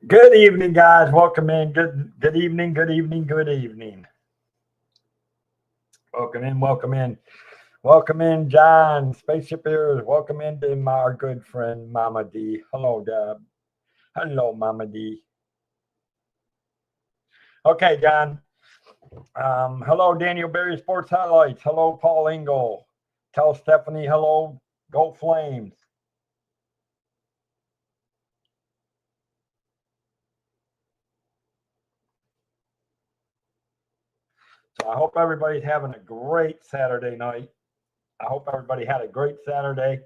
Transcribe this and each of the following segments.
Good evening, guys. Welcome in. Good evening. Good evening. Good evening. Welcome in. Welcome in. Welcome in, John. Spaceship Ears. Welcome into my good friend Mama D. Hello, Deb. Hello, Mama D. Okay, John. Hello, Daniel Berry Sports Highlights. Hello, Paul Engel. Tell Stephanie hello. Go Flames. So I hope everybody's having a great Saturday night. I hope everybody had a great Saturday.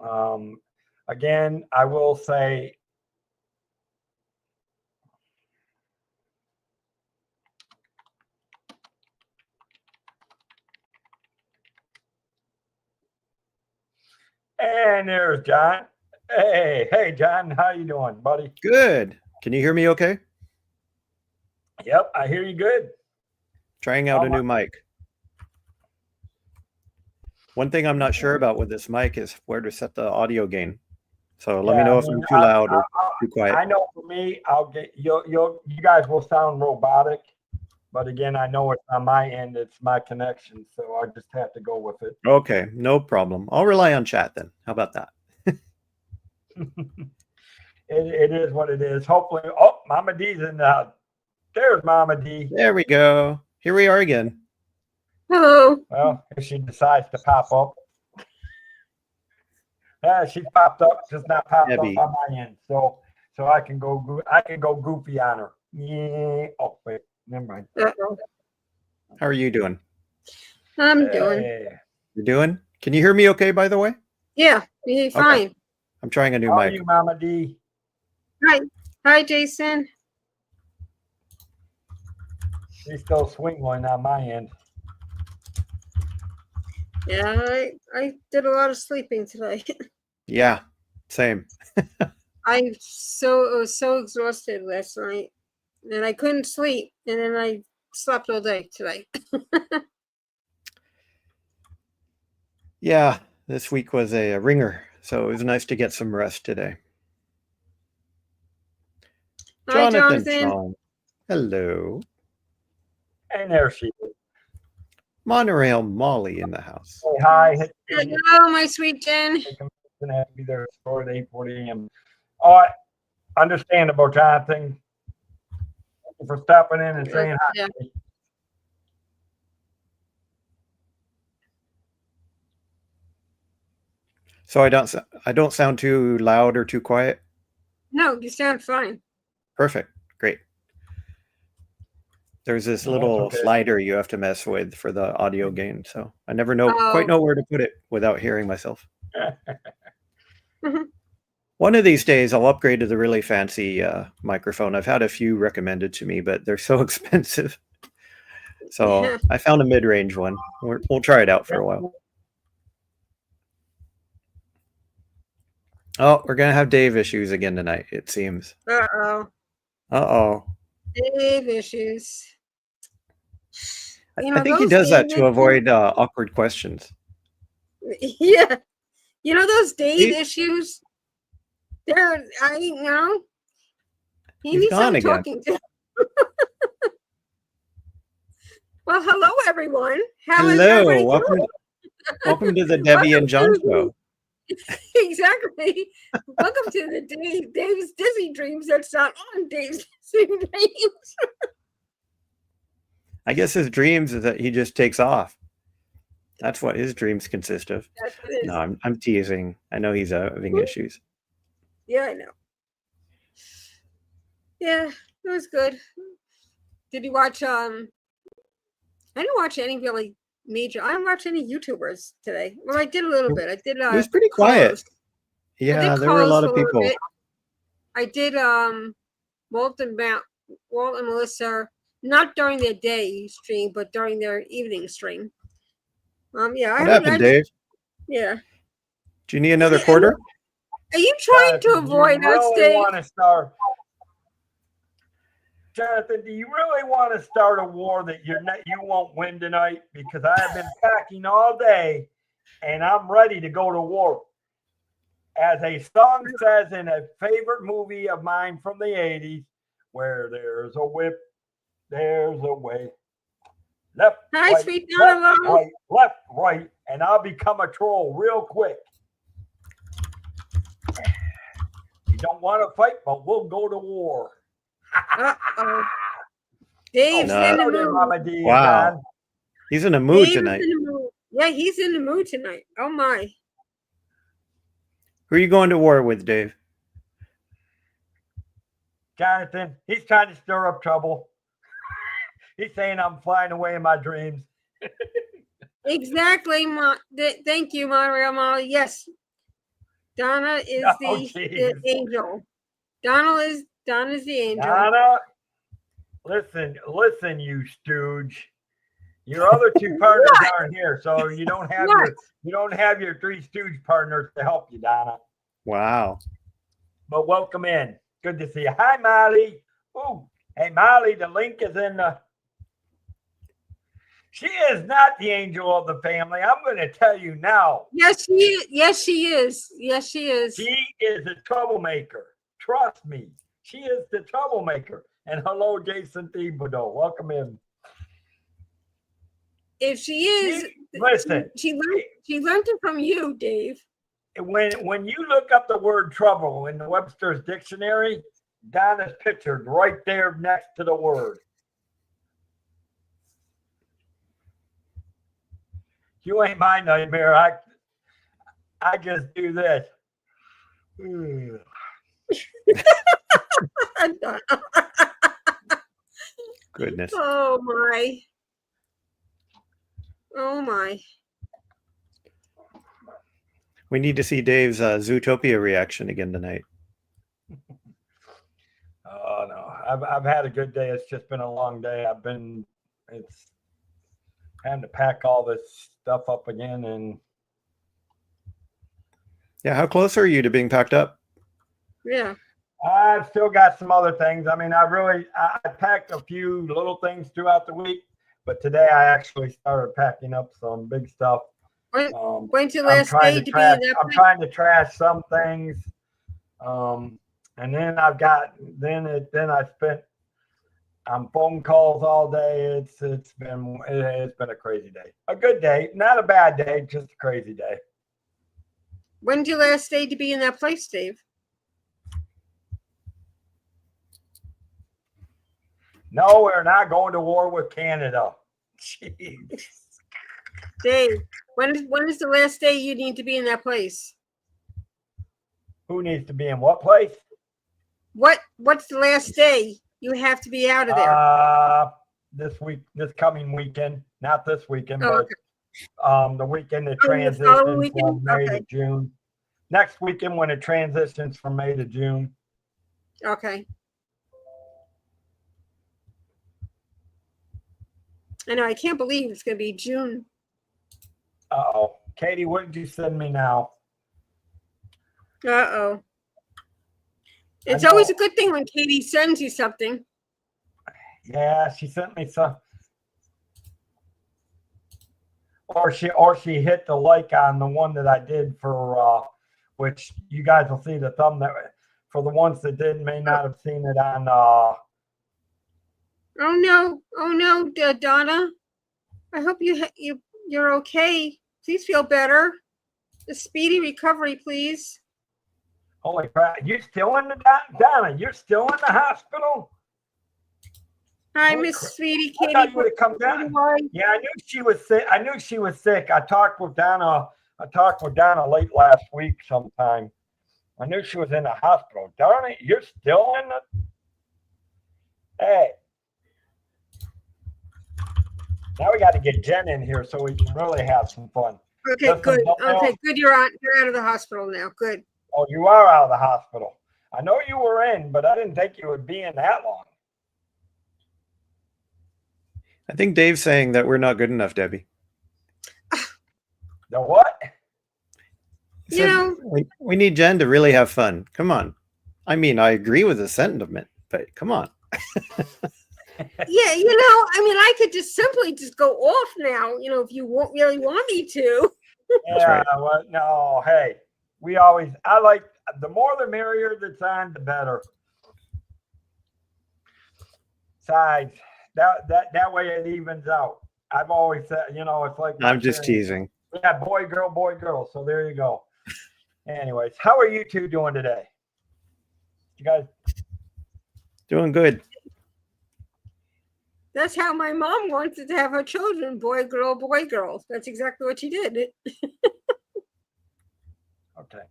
Um, Again, I will say, and there's John. Hey, John, how you doing, buddy? Good. Can you hear me okay? Yep, I hear you good. Trying out a new mic. One thing I'm not sure about with this mic is where to set the audio gain. So let me know if I'm too loud or too quiet. I know for me, I'll get you guys will sound robotic, but again, I know it's on my end, it's my connection, so I just have to go with it. Okay, no problem. I'll rely on chat then. How about that? It is what it is. Hopefully, Mama D's in the. There's Mama D. There we go. Here we are again. Hello. Well, if she decides to pop up. Yeah, she popped up, just not popped up on my end. So I can go goofy on her. Yeah. Oh wait, never mind. Uh-oh. How are you doing? I'm doing. You're doing? Can you hear me okay, by the way? Yeah, fine. Okay. I'm trying a new mic. How are mic. you, Mama D? Hi, Jason. She's still swinging on my end. Yeah, I did a lot of sleeping today. Yeah, same. I was so exhausted last night, and I couldn't sleep, and then I slept all day today. Yeah, this week was a ringer, so it was nice to get some rest today. Hi, Jonathan. Sean. Hello. And there she is. Monorail Molly in the house. Say hi. Hello, my sweet Jen. Gonna have to be there at 8:40 a.m. All right, understandable, Jonathan. Thank you for stopping in and saying hi. Yeah. So I don't sound too loud or too quiet? No, you sound fine. Perfect. Great. There's this little slider you have to mess with for the audio gain, so I never quite know where to put it without hearing myself. One of these days, I'll upgrade to the really fancy microphone. I've had a few recommended to me, but they're so expensive. So I found a mid-range one. We'll try it out for a while. Oh, we're going to have Dave issues again tonight, it seems. Uh-oh. Dave issues. I think he does that to avoid awkward questions. Yeah. You know those Dave issues? He needs someone talking to. Well, hello, everyone. Hello. Welcome to the Debbie and John show. Exactly. Welcome to the Dave's Disney Dreams. That's not on Dave's Disney Dreams. I guess his dreams is that he just takes off. That's what his dreams consist of. No, I'm teasing. I know he's having issues. Yeah, I know. Yeah, it was good. Did you watch? I didn't watch any really major. I didn't watch any YouTubers today. Well, I did a little bit. I did. It was pretty quiet. Yeah, there were a lot of people. I did. Walt and Melissa, not during their day stream, but during their evening stream. Yeah. What happened, Dave? Yeah. Do you need another quarter? Are you trying to avoid us, Dave? Jonathan, do you really want to start a war that you won't win tonight? Because I have been packing all day, and I'm ready to go to war. as a song says in a favorite movie of mine from the 80s, where there's a whip, there's a way. Left, Hi, right, sweet left, Donovan. right, left, right, and I'll become a troll real quick. You don't want to fight, but we'll go to war. Uh-oh. Dave's no. in the Hello there, mood. Mama D. Wow. Don. He's in a mood Dave is tonight. in the mood. Yeah, he's in the mood tonight. Oh my. Who are you going to war with, Dave? Jonathan, he's trying to stir up trouble. He's saying I'm flying away in my dreams. Exactly. Thank you, Mario Molly. Yes. Donna is Oh, the jeez. angel. Donna's the angel. Donna, listen, you stooge. Your other two partners aren't here, so you don't have your three stooge partners to help you, Donna. Wow. But welcome in. Good to see you. Hi, Molly. Oh, hey, Molly. The link is in the. She is not the angel of the family. I'm going to tell you now. Yes, she is. Yes, she is. Yes, she is. She is a troublemaker. Trust me. She is the troublemaker. And hello, Jason Thibodeau. Welcome in. If she is, Listen. she learned it from you, Dave. When you look up the word trouble in the Webster's dictionary, Donna's pictured right there next to the word. You ain't my nightmare. I just do this. Goodness. Oh my. Oh my. We need to see Dave's Zootopia reaction again tonight. Oh no, I've had a good day. It's just been a long day. It's having to pack all this stuff up again, and Yeah, how close are you to being packed up? Yeah. I've still got some other things. I mean, I packed a few little things throughout the week, but today I actually started packing up some big stuff. When's your I'm last trying day to to be trash. in that I'm place? trying to trash some things, and then I spent on phone calls all day. It's been a crazy day. A good day, not a bad day, just a crazy day. When's your last day to be in that place, Dave? No, we're not going to war with Canada. Jeez. Dave, when is the last day you need to be in that place? Who needs to be in what place? What's the last day you have to be out of there? This coming weekend, not this weekend, Oh, but the weekend that Oh, the following transitions weekend? from May Okay. to June. Next weekend when it transitions from May to June. Okay. I know. I can't believe it's going to be June. Uh-oh. Katie, what did you send me now? Uh-oh. It's know. always a good thing when Katie sends you something. Yeah, she sent me some. Or she hit the like on the one that I did for which you guys will see the thumbnail for the ones that may not have seen it on Oh no, Donna. I hope you're okay. Please feel better. A speedy recovery, please. holy crap. You still in the Donna, you're still in the hospital? Hi, Holy Miss crap. Sweetie I Katie. thought you would have come down. Yeah, I knew she was sick. I talked with Donna late last week sometime. I knew she was in the hospital. Darn it, you're still in the. Hey. Now we got to get Jen in here so we can really have some fun. Okay, Listen, good. don't know. Okay, good. You're out of the hospital now. Good. Oh, you are out of the hospital. I know you were in, but I didn't think you would be in that long. I think Dave's saying that we're not good enough, Debbie. The what? He You said know- we need Jen to really have fun. Come on. I mean, I agree with the sentiment, but come on. Yeah, I mean, I could just simply go off now, if you really want me to. Yeah, right. well, no, hey, I like the more the merrier that's on, the better. Sides. That way it evens out. I've always said, it's like I'm just teasing. Yeah, boy, girl. So there you go. Anyways, how are you two doing today? You guys Doing good. That's how my mom wanted to have her children, boy, girl, boy, girl. That's exactly what she did. okay?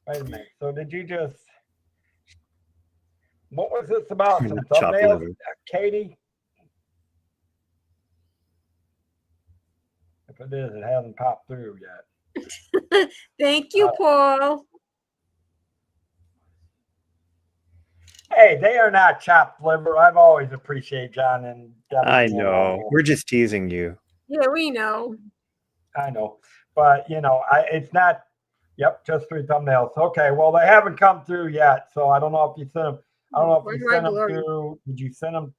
Wait a minute. So did you just? What was this about? Some Chop thumbnails, liver. Katie? If it is, it hasn't popped through yet. Thank you, Paul. Hey, they are not chopped liver. I've always appreciated John and Debbie. I know. We're just teasing you. Yeah, we know. I know, but it's not. Yep, just 3 thumbnails. Okay, well they haven't come through yet, so I don't know if you sent them. I don't know if Where's you my sent them blurry? through. Did you send them?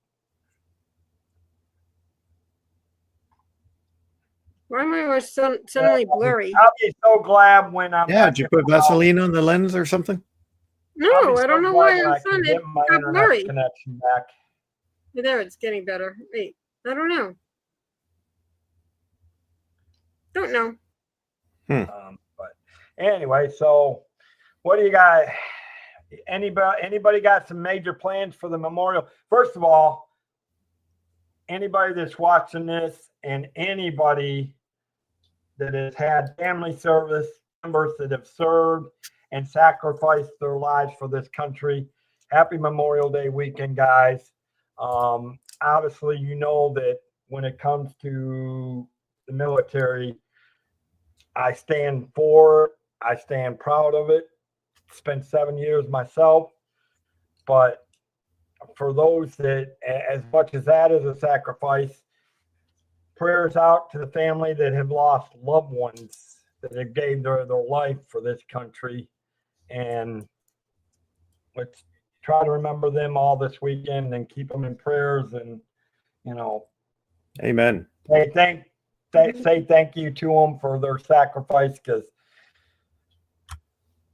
Why am I suddenly blurry? I'll be so glad when I'm. Yeah, did you put Vaseline on the lens or something? No, I don't know why I'm suddenly suddenly my internet blurry. connection back. There, it's getting better. Wait, I don't know. Don't know. But anyway, so what do you got? Anybody got some major plans for the memorial? First of all, anybody that's watching this and anybody that has had family service members that have served and sacrificed their lives for this country, happy Memorial Day weekend, guys. Obviously, you know that when it comes to the military, I stand for it. I stand proud of it. Spent 7 years myself. But for those that, as much as that is a sacrifice, prayers out to the family that have lost loved ones that have gave their life for this country. And let's try to remember them all this weekend and keep them in prayers and, Amen. say thank you to them for their sacrifice, because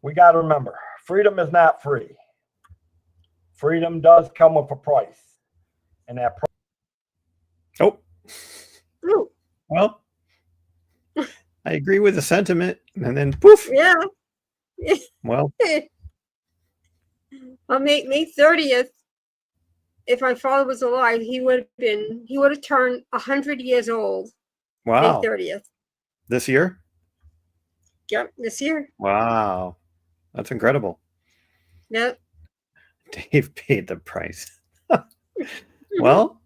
we got to remember, freedom is not free. Freedom does come with a price. And that price. Oh, Ooh, well, I agree with the sentiment. And then poof. yeah. Well, On May 30th, if my father was alive, he would have turned 100 years old. wow. May 30th. This year? Yep, this year. Wow. That's incredible. Yep. Dave paid the price. Well,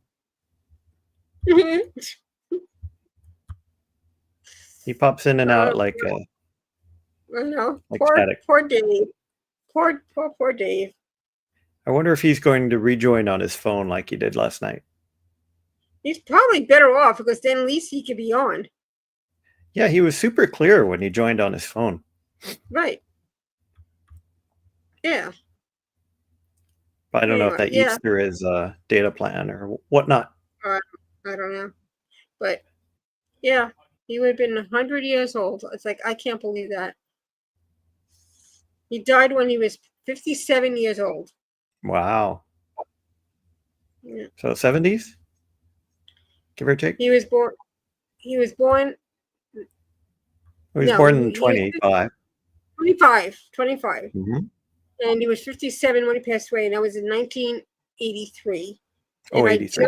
he pops in and out like I know. Like Poor static. Dave. Poor Dave. I wonder if he's going to rejoin on his phone like he did last night. He's probably better off, because then at least he could be on. Yeah, he was super clear when he joined on his phone. Right. Yeah. But I don't know if that Anyway, eats through his data plan or whatnot. I don't know. But yeah, he would have been 100 years old. It's like, I can't believe that. He died when he was 57 years old. Wow. Yeah. So 70s? Give or take? He was born. He was born Born in 25. 25. Mm-hmm. And he was 57 when he passed away, and that was in 1983. Oh, And 83.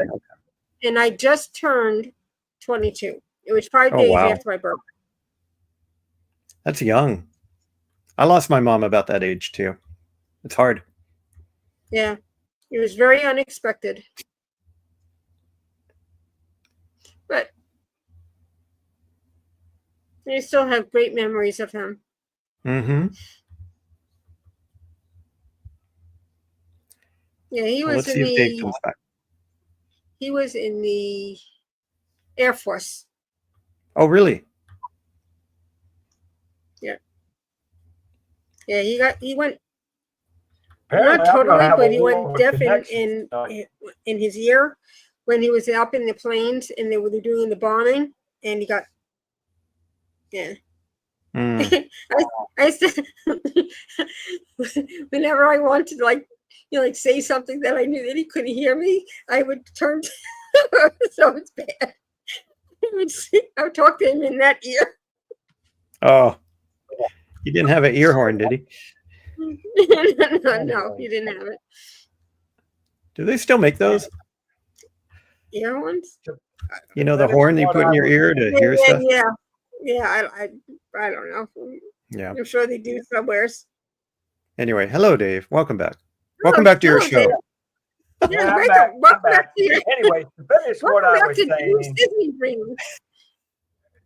And I just turned 22. It was 5 Oh, days wow. after my birthday. That's young. I lost my mom about that age too. It's hard. Yeah, it was very unexpected. But I still have great memories of him. Mm-hmm. Yeah, he Well, was let's see if Dave comes back. he was in the Air Force. Oh, really? Yeah, he went Apparently, not I'm gonna totally, have but a he went little deaf connection. in his ear when he was up in the planes and they were doing the bombing, and he got Mm. I said, whenever I wanted to, like, like say something that I knew that he couldn't hear me, I would turn. So it's bad. I would talk to him in that ear. Oh, he didn't have an ear horn, did he? No, he didn't have it. Do they still make those? Ear ones? You know, the horn you put in your ear to hear stuff? Yeah. I don't know. Yeah. I'm sure they do somewheres. Anyway, hello, Dave. Welcome back. Welcome back to your show. Dave. Yeah, I'm welcome back to your. Anyway, to finish what I was Dave's saying, Disney dreams.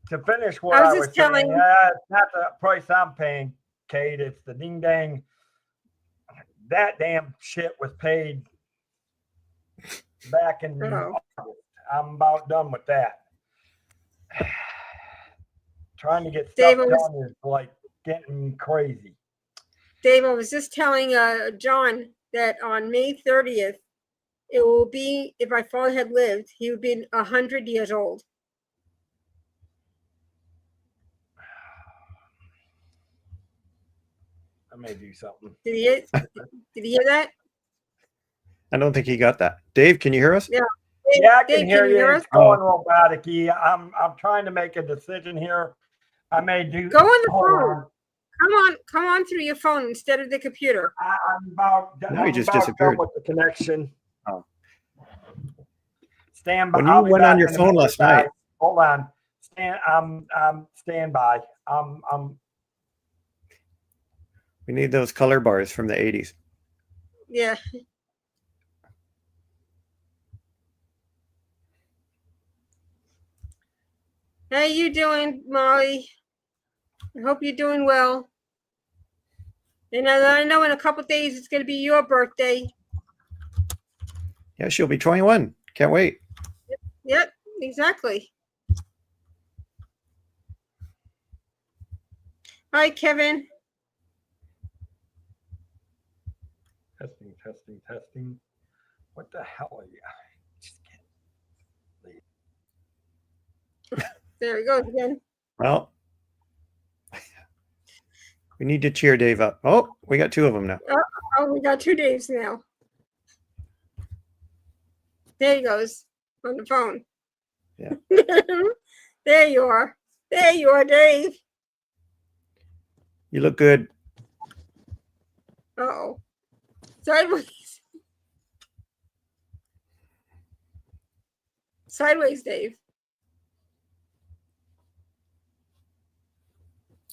to finish what I I was was just saying, telling- it's not the price I'm paying, Kate. It's the ding dang. That damn shit was paid back in Oh. August. I'm about done with that. Trying to get stuff Dave, I was- done is like getting crazy. Dave, I was just telling John that on May 30th, it will be, if my father had lived, he would be 100 years old. I may do something. Did he hear that? I don't think he got that. Dave, can you hear us? Yeah. Yeah, I can Dave, hear you. hear It's going robotic-y. I'm trying to make a decision here. I may do. Go on the hold phone. Come on through your phone instead of the computer. I'm about. No, he just about disappeared. done with the connection. Oh. Stand by. When I'll you be went on back your in a phone minute, last night. guys. Hold on. Stand by. We need those color bars from the 80s. Yeah. How you doing, Molly? I hope you're doing well. And I know in a couple days it's going to be your birthday. Yeah, she'll be 21. Can't wait. Yep, exactly. Hi, Kevin. Testing. What the hell are you? Just There he goes again. Well, we need to cheer Dave up. Oh, we got two of them now. Oh, we got 2 days now. There he goes on the phone. Yeah. There you are. There you are, Dave. You look good. Uh-oh. Sideways. Sideways, Dave.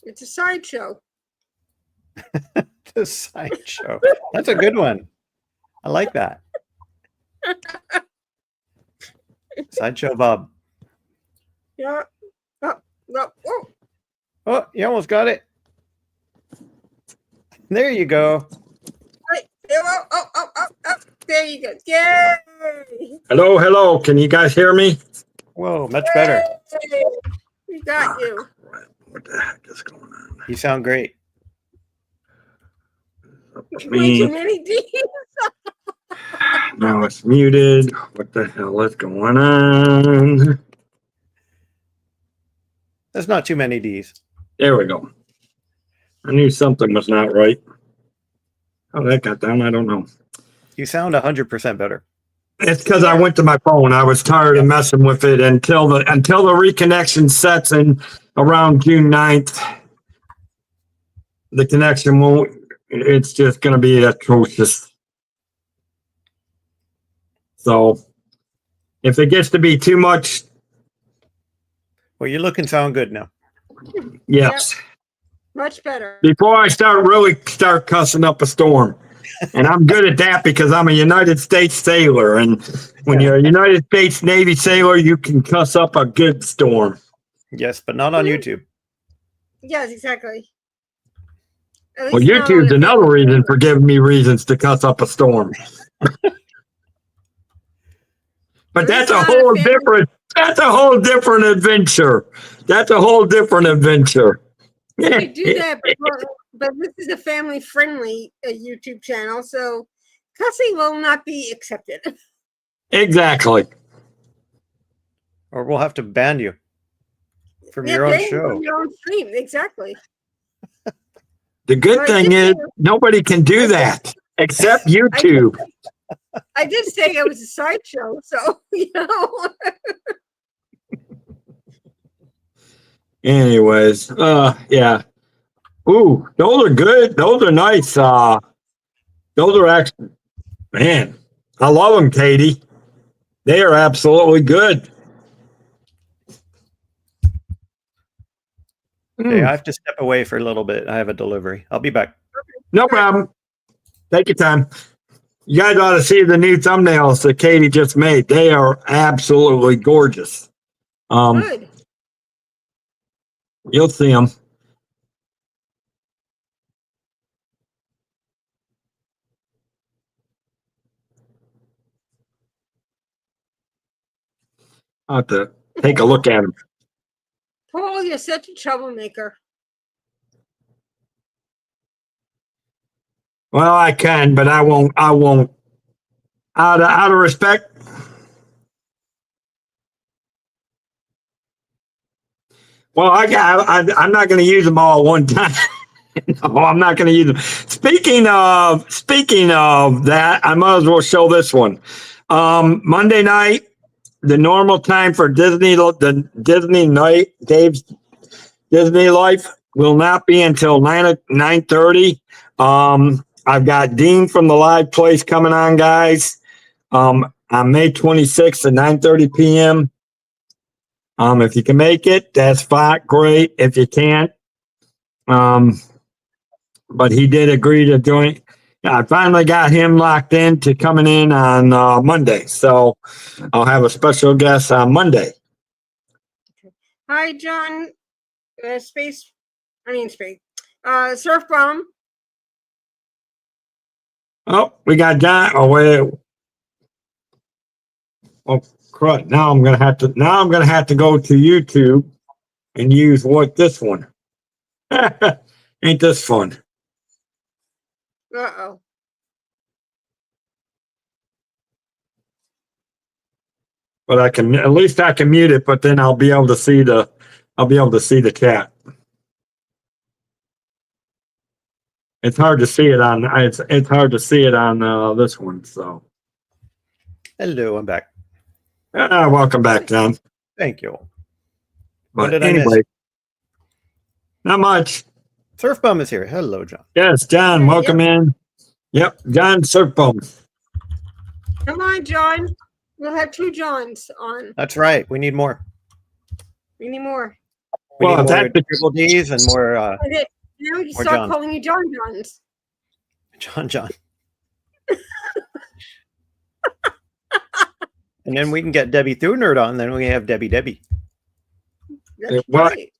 It's a sideshow. The sideshow. That's a good one. I like that. Sideshow Bob. Yeah. Oh. Oh, you almost got it. There you go. Right. Oh. There you go. Yay! Hello. Can you guys hear me? Whoa, much better. Yay! We got you. What the heck is going on? You sound great. Way too many D's. Now it's muted. What the hell is going on? That's not too many D's. There we go. I knew something was not right. How that got down, I don't know. You sound 100% better. It's because I went to my phone. I was tired of messing with it until the reconnection sets in around June 9th. The connection won't. It's just going to be atrocious. So if it gets to be too much, Well, you look and sound good now. yes. Much better. Before I start cussing up a storm. And I'm good at that because I'm a United States sailor. And when you're a United States Navy sailor, you can cuss up a good storm. Yes, but not on YouTube. Yes, exactly. At Well, least not on YouTube's the another Facebook. reason for giving me reasons to cuss up a storm. But that's a whole different adventure. That's a whole different adventure. We do that, but this is a family-friendly YouTube channel, so cussing will not be accepted. Exactly. Or we'll have to ban you. from Yeah, your own paying show. from your own stream, exactly. The good Well, I thing did is say- nobody can do that except YouTube. I did say it was a sideshow, so you know. Anyways, yeah. Ooh, those are good. Those are nice. Those are actually, man, I love them, Katie. They are absolutely good. Okay, I have to step away for a little bit. I have a delivery. I'll be back. No problem. Take your time. You guys ought to see the new thumbnails that Katie just made. They are absolutely gorgeous. Good. You'll see them. I'll have to take a look at them. Paul, you're such a troublemaker. Well, I can, but I won't. I won't. Out of respect. Well, I'm not going to use them all at one time. No, I'm not going to use them. Speaking of that, I might as well show this one. Monday night, the normal time for the Disney night, Dave's Disney Life will not be until 9:30. I've got Dean from the Live Place coming on, guys. On May 26th at 9:30 p.m. If you can make it, that's fine. Great. If you can't, but he did agree to join. I finally got him locked in to coming in on Monday. So I'll have a special guest on Monday. Hi, John. Space. Surf Bomb. Oh, we got John. Oh, wait. Oh, crud. Now I'm gonna have to go to YouTube and use this one. Ain't this fun? Uh-oh. But at least I can mute it, but then I'll be able to see the chat. It's hard to see it on this one, so. Hello, I'm back. Welcome back, John. Thank you. But did I miss? anyway, not much. Surf Bum is here. Hello, John. Yes, John, welcome in. Yep, John Surfbomb. Come on, John. We'll have two Johns on. That's right. We need more. We need more. We Well, need more that- Triple D's and more Now we Or start John. calling you John Johns. John. And then we can get Debbie Thunert on. Then we have Debbie. That's What? right.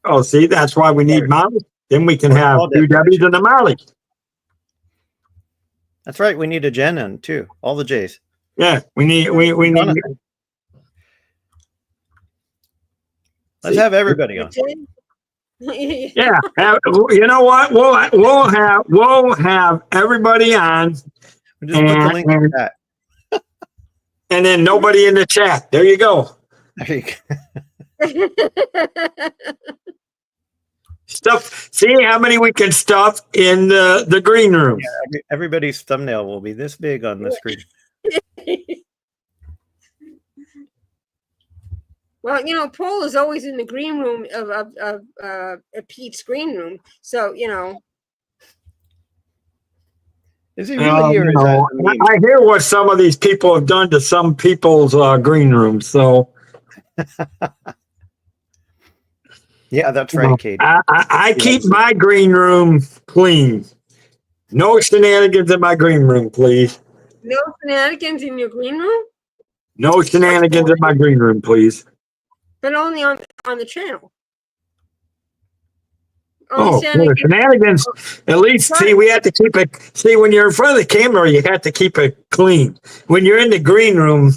Oh, see, that's why we need Molly. Then we can have all two Debbie. W's and a Molly. That's right. We need a Jen on too. All the J's. Yeah, we need. Jonathan. Let's have everybody on. Yeah, you know what? We'll have everybody on, Just put the link in that. and then nobody in the chat. There you go. There you go. Stuff. See how many we can stuff in the green room. Everybody's thumbnail will be this big on the screen. Well, you know, Paul is always in the green room of Pete's green room. So, you know. Is he really here? I hear what some of these people have done to some people's green rooms. So Yeah, that's right, Katie. I keep my green room clean. No shenanigans in my green room, please. No shenanigans in your green room? No shenanigans in my green room, please. But only on the channel. Oh, well, shenanigans. At least, see, we have to keep it. See, when you're in front of the camera, you have to keep it clean. When you're in the green room,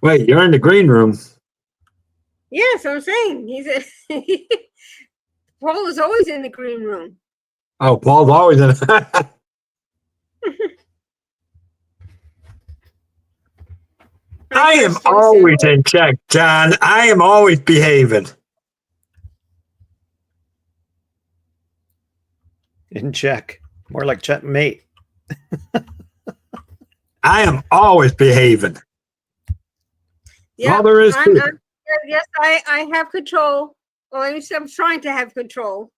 wait, you're in the green room. Yes, I'm saying Paul is always in the green room. Oh, Paul's always in. I am always in check, John. I am always behaving. In check. More like checkmate. I am always behaving. Yeah, All there is to it. yes, I have control. Well, at least I'm trying to have control.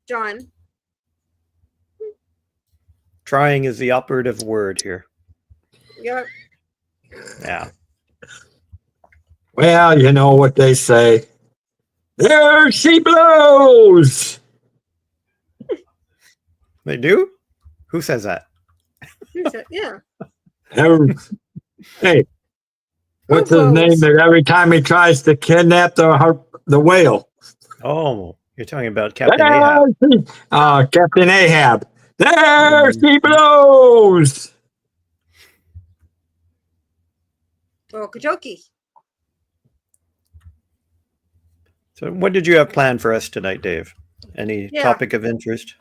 John. Trying is the operative word here. Yep. Yeah. Well, you know what they say. There she blows. They do? Who says that? Yeah. Hey, what's his name? That every time he tries to kidnap the whale. Oh, you're talking about Captain Ahab. Captain Ahab. There she blows. Okeechokee. So what did you have planned for us tonight, Dave? Any topic of interest?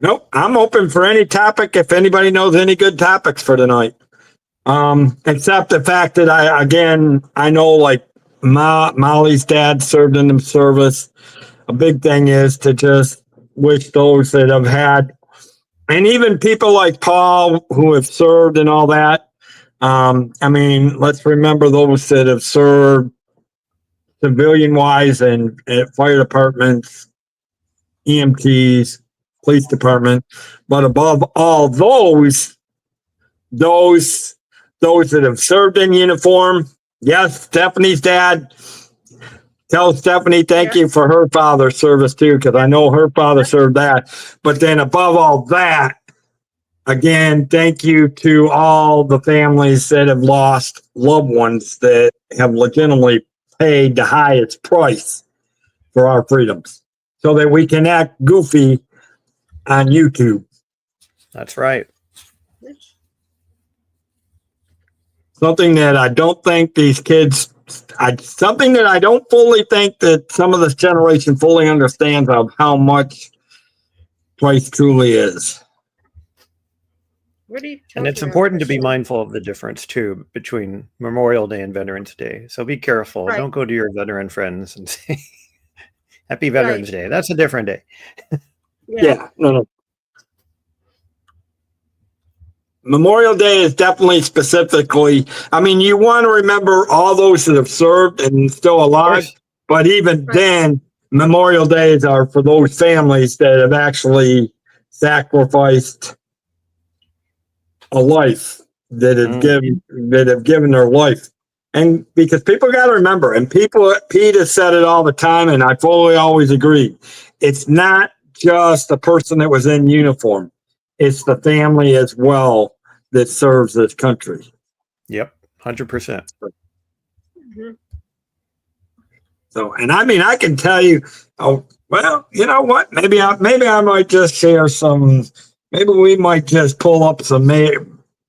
Nope. I'm open for any topic if anybody knows any good topics for tonight. Except the fact that I know like Molly's dad served in the service. A big thing is to just wish those that have had, and even people like Paul who have served and all that. I mean, let's remember those that have served civilian wise and at fire departments, EMTs, police department, but above all those that have served in uniform. Yes, Stephanie's dad. Tell Stephanie thank you for her father's service too, because I know her father served that. But then above all that, again, thank you to all the families that have lost loved ones that have legitimately paid the highest price for our freedoms so that we can act goofy on YouTube. That's right. Something that I don't think these kids, something that I don't fully think that some of this generation fully understands of how much price truly is. And it's important to be mindful of the difference too between Memorial Day and Veterans Day. So be careful. Right. Don't go to your veteran friends and say Happy Veterans Day. That's a different day. Yeah, no. Memorial Day is definitely specifically, I mean, you want to remember all those that have served and still alive, but even then, Memorial Days are for those families that have actually sacrificed a life, that have given their life. And because people got to remember, and Pete has said it all the time, and I fully always agree, it's not just the person that was in uniform. It's the family as well that serves this country. Yep, 100%. Mm-hmm. So, and I mean, I can tell you, oh, well, you know what? Maybe I might just share some, maybe we might just pull up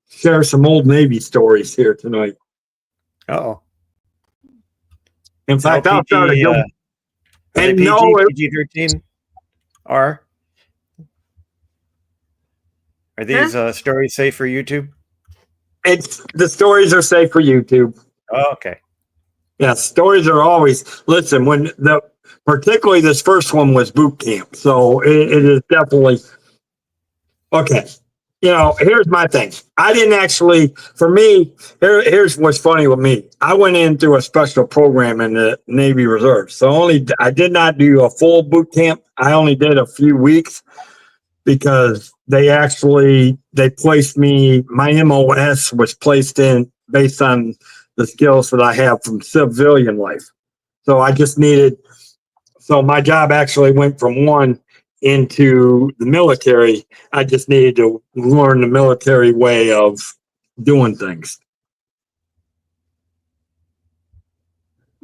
share some old Navy stories here tonight. Uh-oh. In fact, I'll start a good. And PG-13 are? Are these stories safe for YouTube? The stories are safe for YouTube. Oh, okay. Yeah, stories are always, listen, particularly this first one was boot camp. So it is definitely, okay. You know, here's my thing. I didn't actually, for me, here's what's funny with me. I went in through a special program in the Navy Reserve. So I did not do a full boot camp. I only did a few weeks because they placed me, my MOS was placed in based on the skills that I have from civilian life. So so my job actually went from one into the military. I just needed to learn the military way of doing things.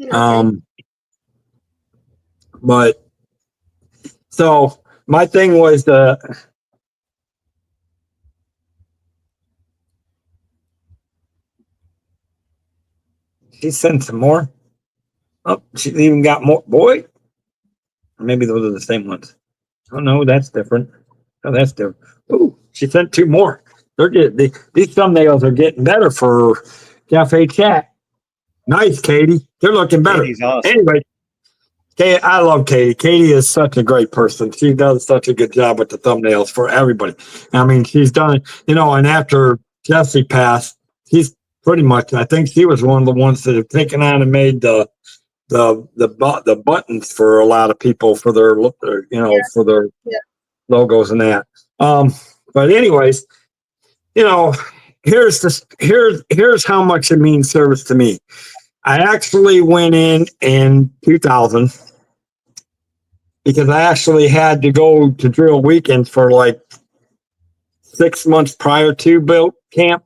Okay. But so my thing was she sent some more. Oh, she even got more. Boy, maybe those are the same ones. Oh no, that's different. Oh, that's different. Ooh, she sent two more. They're getting these thumbnails are getting better for Cafe Chat. Nice, Katie. They're looking better. Katie's awesome. Anyway, I love Katie. Katie is such a great person. She does such a good job with the thumbnails for everybody. I mean, she's done, and after Jesse passed, she's pretty much, I think she was one of the ones that have taken on and made the buttons for a lot of people for their, for their logos and that. But anyways, here's how much it means service to me. I actually went in 2000 because I actually had to go to drill weekends for like 6 months prior to boot camp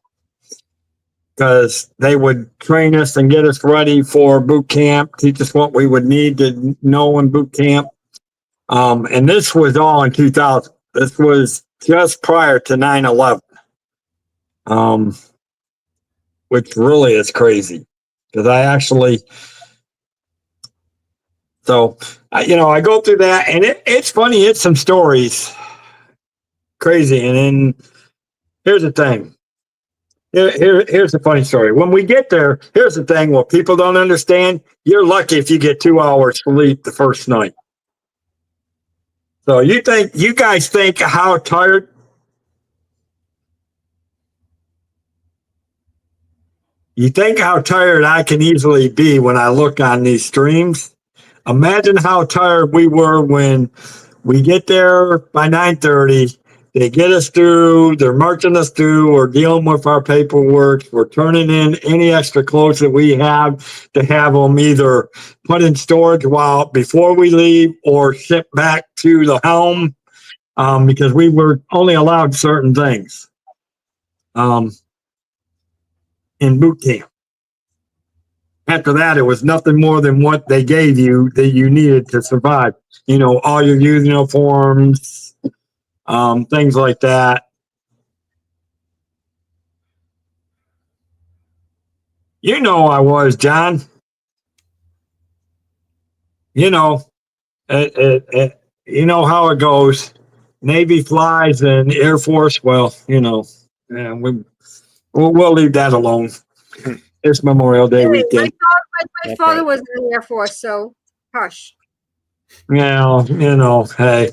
because they would train us and get us ready for boot camp, teach us what we would need to know in boot camp. And this was all in 2000. This was just prior to 9/11, which really is crazy. Because I actually, I go through that, and it's funny. It's some stories, crazy. And then here's the thing. Here's the funny story. When we get there, here's the thing. What people don't understand: you're lucky if you get 2 hours sleep the first night. So you guys think how tired? You think how tired I can easily be when I look on these streams? Imagine how tired we were when we get there by 9:30. They get us through. They're marching us through. We're dealing with our paperwork. We're turning in any extra clothes that we have to have them either put in storage before we leave or shipped back to the home because we were only allowed certain things. In boot camp. After that, it was nothing more than what they gave you that you needed to survive. All your uniforms, things like that. I was, John. You know how it goes. Navy flies and Air Force, We'll leave that alone. It's Memorial Day weekend. My father was in the Air Force, so hush. Yeah, hey.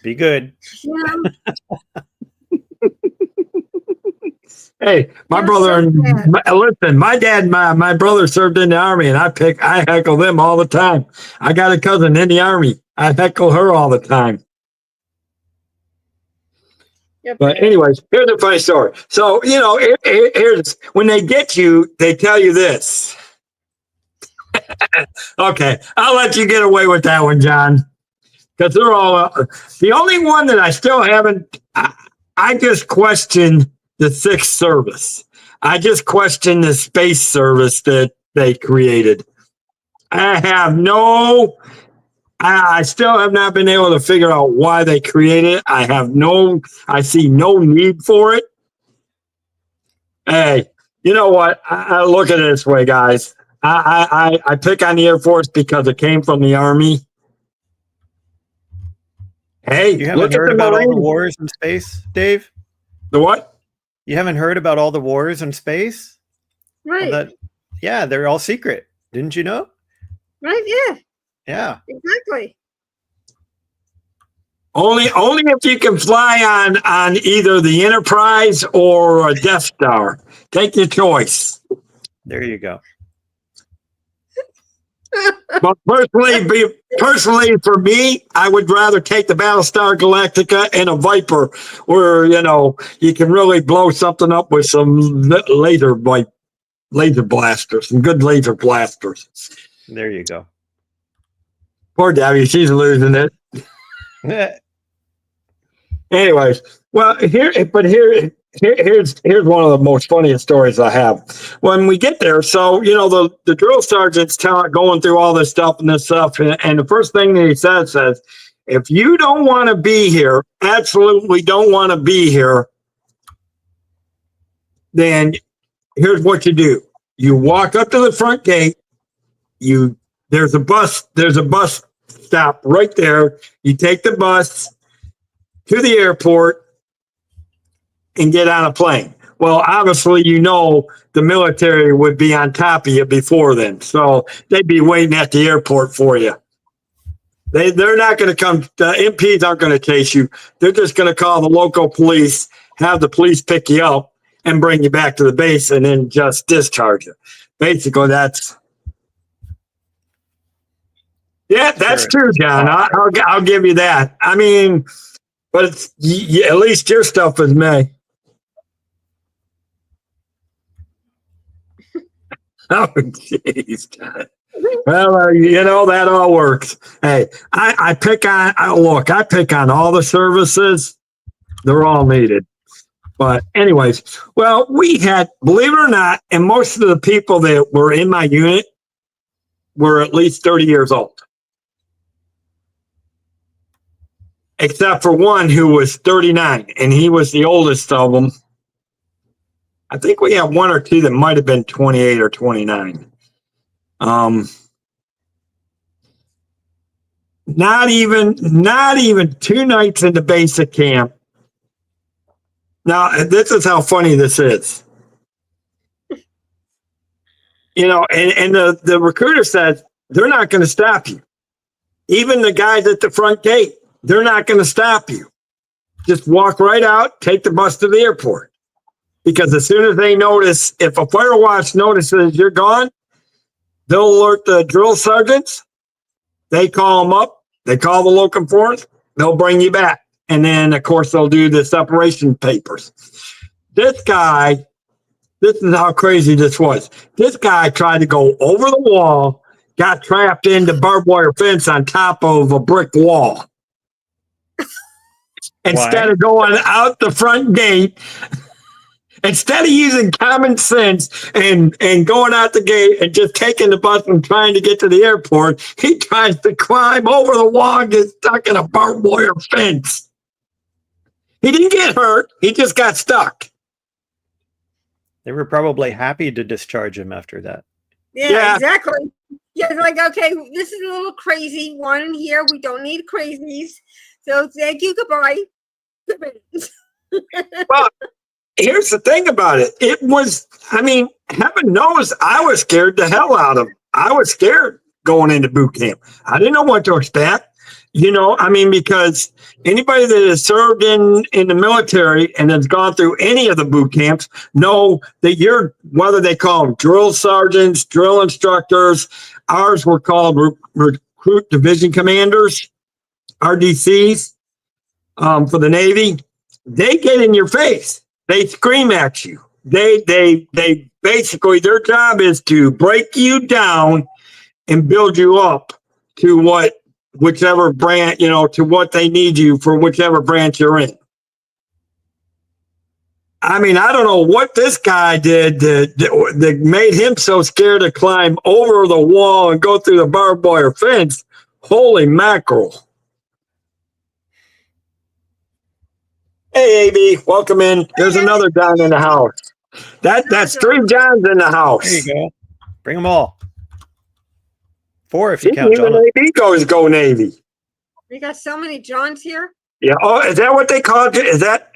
Be good. Yeah. Hey, my brother, listen, my brother served in the Army, and I heckle them all the time. I got a cousin in the Army. I heckle her all the time. Yep. But anyways, here's a funny story. So, here's when they get you, they tell you this. Okay, I'll let you get away with that one, John. Because they're all the only one that I still haven't. I just question the 6th service. I just question the space service that they created. I still have not been able to figure out why they created it. I see no need for it. Hey, you know what? I look at it this way, guys. I pick on the Air Force because it came from the Army. Hey, You haven't heard about all the wars in space, Dave? The what? You haven't heard about all the wars in space? Right. Well, they're all secret. Didn't you know? Right. Yeah. Yeah. Exactly. Only if you can fly on either the Enterprise or a Death Star. Take your choice. There you go. But personally, for me, I would rather take the Battlestar Galactica and a Viper, where you can really blow something up with some laser blasters, some good laser blasters. There you go. Poor Debbie, she's losing it. Anyways, well, here's one of the most funniest stories I have. When we get there, so the drill sergeant's going through all this stuff, and the first thing that he says, if you don't want to be here, absolutely don't want to be here, then here's what you do. You walk up to the front gate, there's a bus stop right there. You take the bus, to the airport and get on a plane. Well, obviously, the military would be on top of you before then. So they'd be waiting at the airport for you. They're not going to come. The MPs aren't going to chase you. They're just going to call the local police, have the police pick you up and bring you back to the base and then just discharge you. Basically, that's true, John. I'll give you that. I mean, but at least your stuff is May. Oh, jeez, John. Well, that all works. Hey, I pick on all the services. They're all needed. But anyways, well, we had, believe it or not, and most of the people that were in my unit were at least 30 years old. Except for one who was 39, and he was the oldest of them. I think we have one or two that might have been 28 or 29. Not even 2 nights into basic camp. Now, this is how funny this is. And the recruiter says they're not going to stop you. Even the guys at the front gate, they're not going to stop you. Just walk right out, take the bus to the airport. Because as soon as they notice, if a fire watch notices you're gone, they'll alert the drill sergeants. They call them up. They call the local force. They'll bring you back. And then, of course, they'll do the separation papers. This is how crazy this was. This guy tried to go over the wall, got trapped into barbed wire fence on top of a brick wall. Instead of going out the front gate, instead of using common sense and going out the gate and just taking the bus and trying to get to the airport, he tries to climb over the wall and get stuck in a barbed wire fence. He didn't get hurt. He just got stuck. They were probably happy to discharge him after that. Yeah, exactly. Yeah, it's like, okay, this is a little crazy one here. We don't need crazies. So thank you. Goodbye. Well, here's the thing about it. It was, heaven knows I was scared the hell out of him. I was scared going into boot camp. I didn't know what to expect. Because anybody that has served in the military and has gone through any of the boot camps know that whether they call them drill sergeants, drill instructors, ours were called recruit division commanders, RDCs, for the Navy. They get in your face. They scream at you. They basically, their job is to break you down and build you up to whichever branch, to what they need you for whichever branch you're in. I don't know what this guy did that made him so scared to climb over the wall and go through the barbed wire fence. Holy mackerel. Hey, AB, welcome in. There's another John in the house. That's 3 Johns in the house. There you go. Bring them all. 4 if you count Even John. AB go Navy. We got so many Johns here. Yeah. Oh, is that what they called it? Is that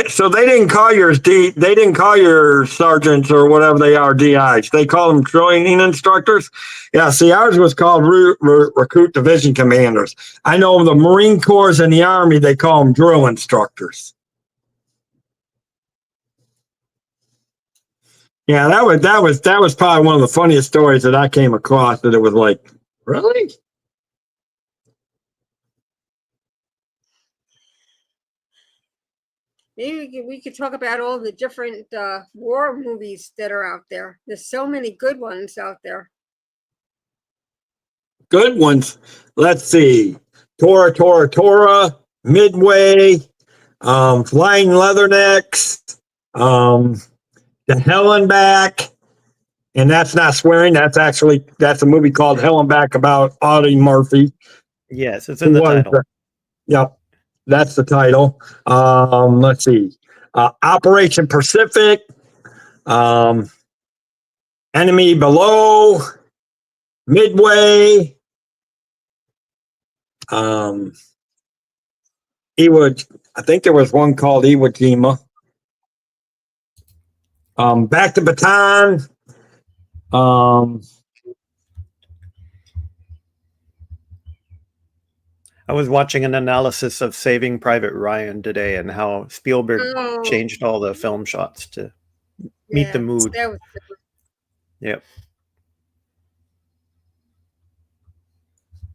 so? They didn't call yours They didn't call your sergeants or whatever they are DIs. They call them training instructors. Yeah. See, ours was called recruit division commanders. I know the Marine Corps and the Army, they call them drill instructors. Yeah, that was probably one of the funniest stories that I came across. That it was like, really? Maybe we could talk about all the different war movies that are out there. There's so many good ones out there. Good ones. Let's see. Tora, Midway, Flying Leathernecks, The Hell and Back. And that's not swearing. That's a movie called Hell and Back about Audie Murphy. Yes, it's in the title. Yep. That's the title. Let's see. Operation Pacific. Enemy Below. Midway. Iwo I think there was one called Iwo Jima. Back to Baton. I was watching an analysis of Saving Private Ryan today and how Spielberg Oh, changed all the film shots to meet the mood. that was- Yep.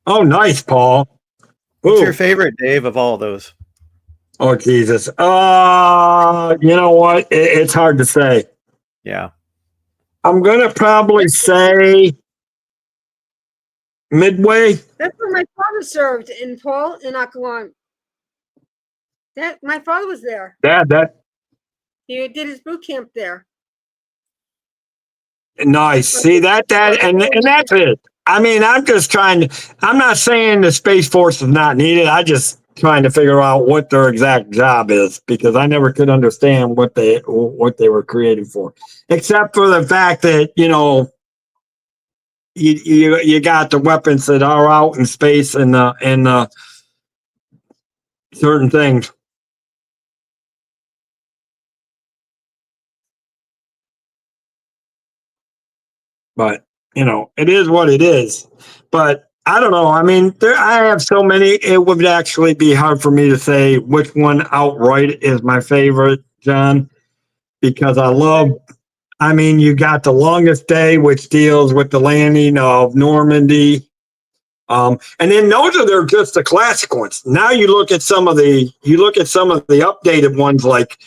Oh, nice, Paul. What's Ooh. your favorite, Dave, of all those? Oh, Jesus. You know what? It's hard to say. Yeah. I'm going to probably say Midway. That's where my father served in Akawan. That my father was there. That He did his boot camp there. nice. See and that's it. I mean, I'm not saying the Space Force is not needed. I just trying to figure out what their exact job is, because I never could understand what they were created for, except for the fact that, you know, you got the weapons that are out in space and certain things. But, you know, it is what it is. But I don't know. I mean, I have so many, it would actually be hard for me to say which one outright is my favorite, John, because you got The Longest Day, which deals with the landing of Normandy. And then they're just the classic ones. Now you look at some of the updated ones, like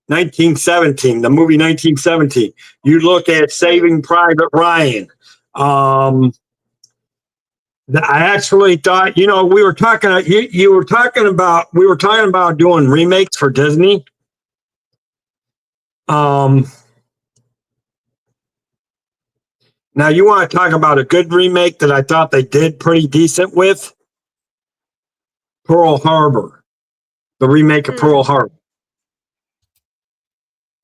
1917, the movie 1917. You look at Saving Private Ryan. I actually thought, you know, we were talking about doing remakes for Disney. Now you want to talk about a good remake that I thought they did pretty decent with? Pearl Harbor, the remake of Pearl Harbor.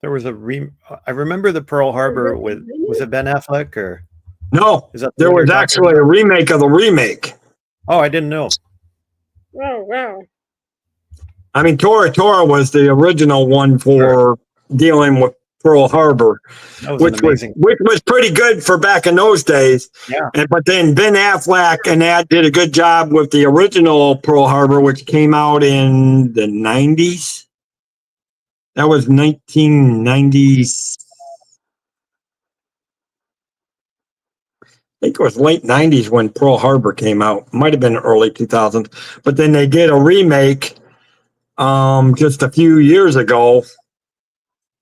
There was I remember the Pearl Harbor was it Ben Affleck or? No, is that there was actually a remake of the remake. Oh, I didn't know. Oh, wow. I mean, Tora was the original one for dealing with Pearl Harbor, which was pretty good for back in those days. Yeah. But then Ben Affleck and that did a good job with the original Pearl Harbor, which came out in the 90s. That was 1990s. I think it was late 90s when Pearl Harbor came out. Might have been early 2000s. But then they did a remake just a few years ago.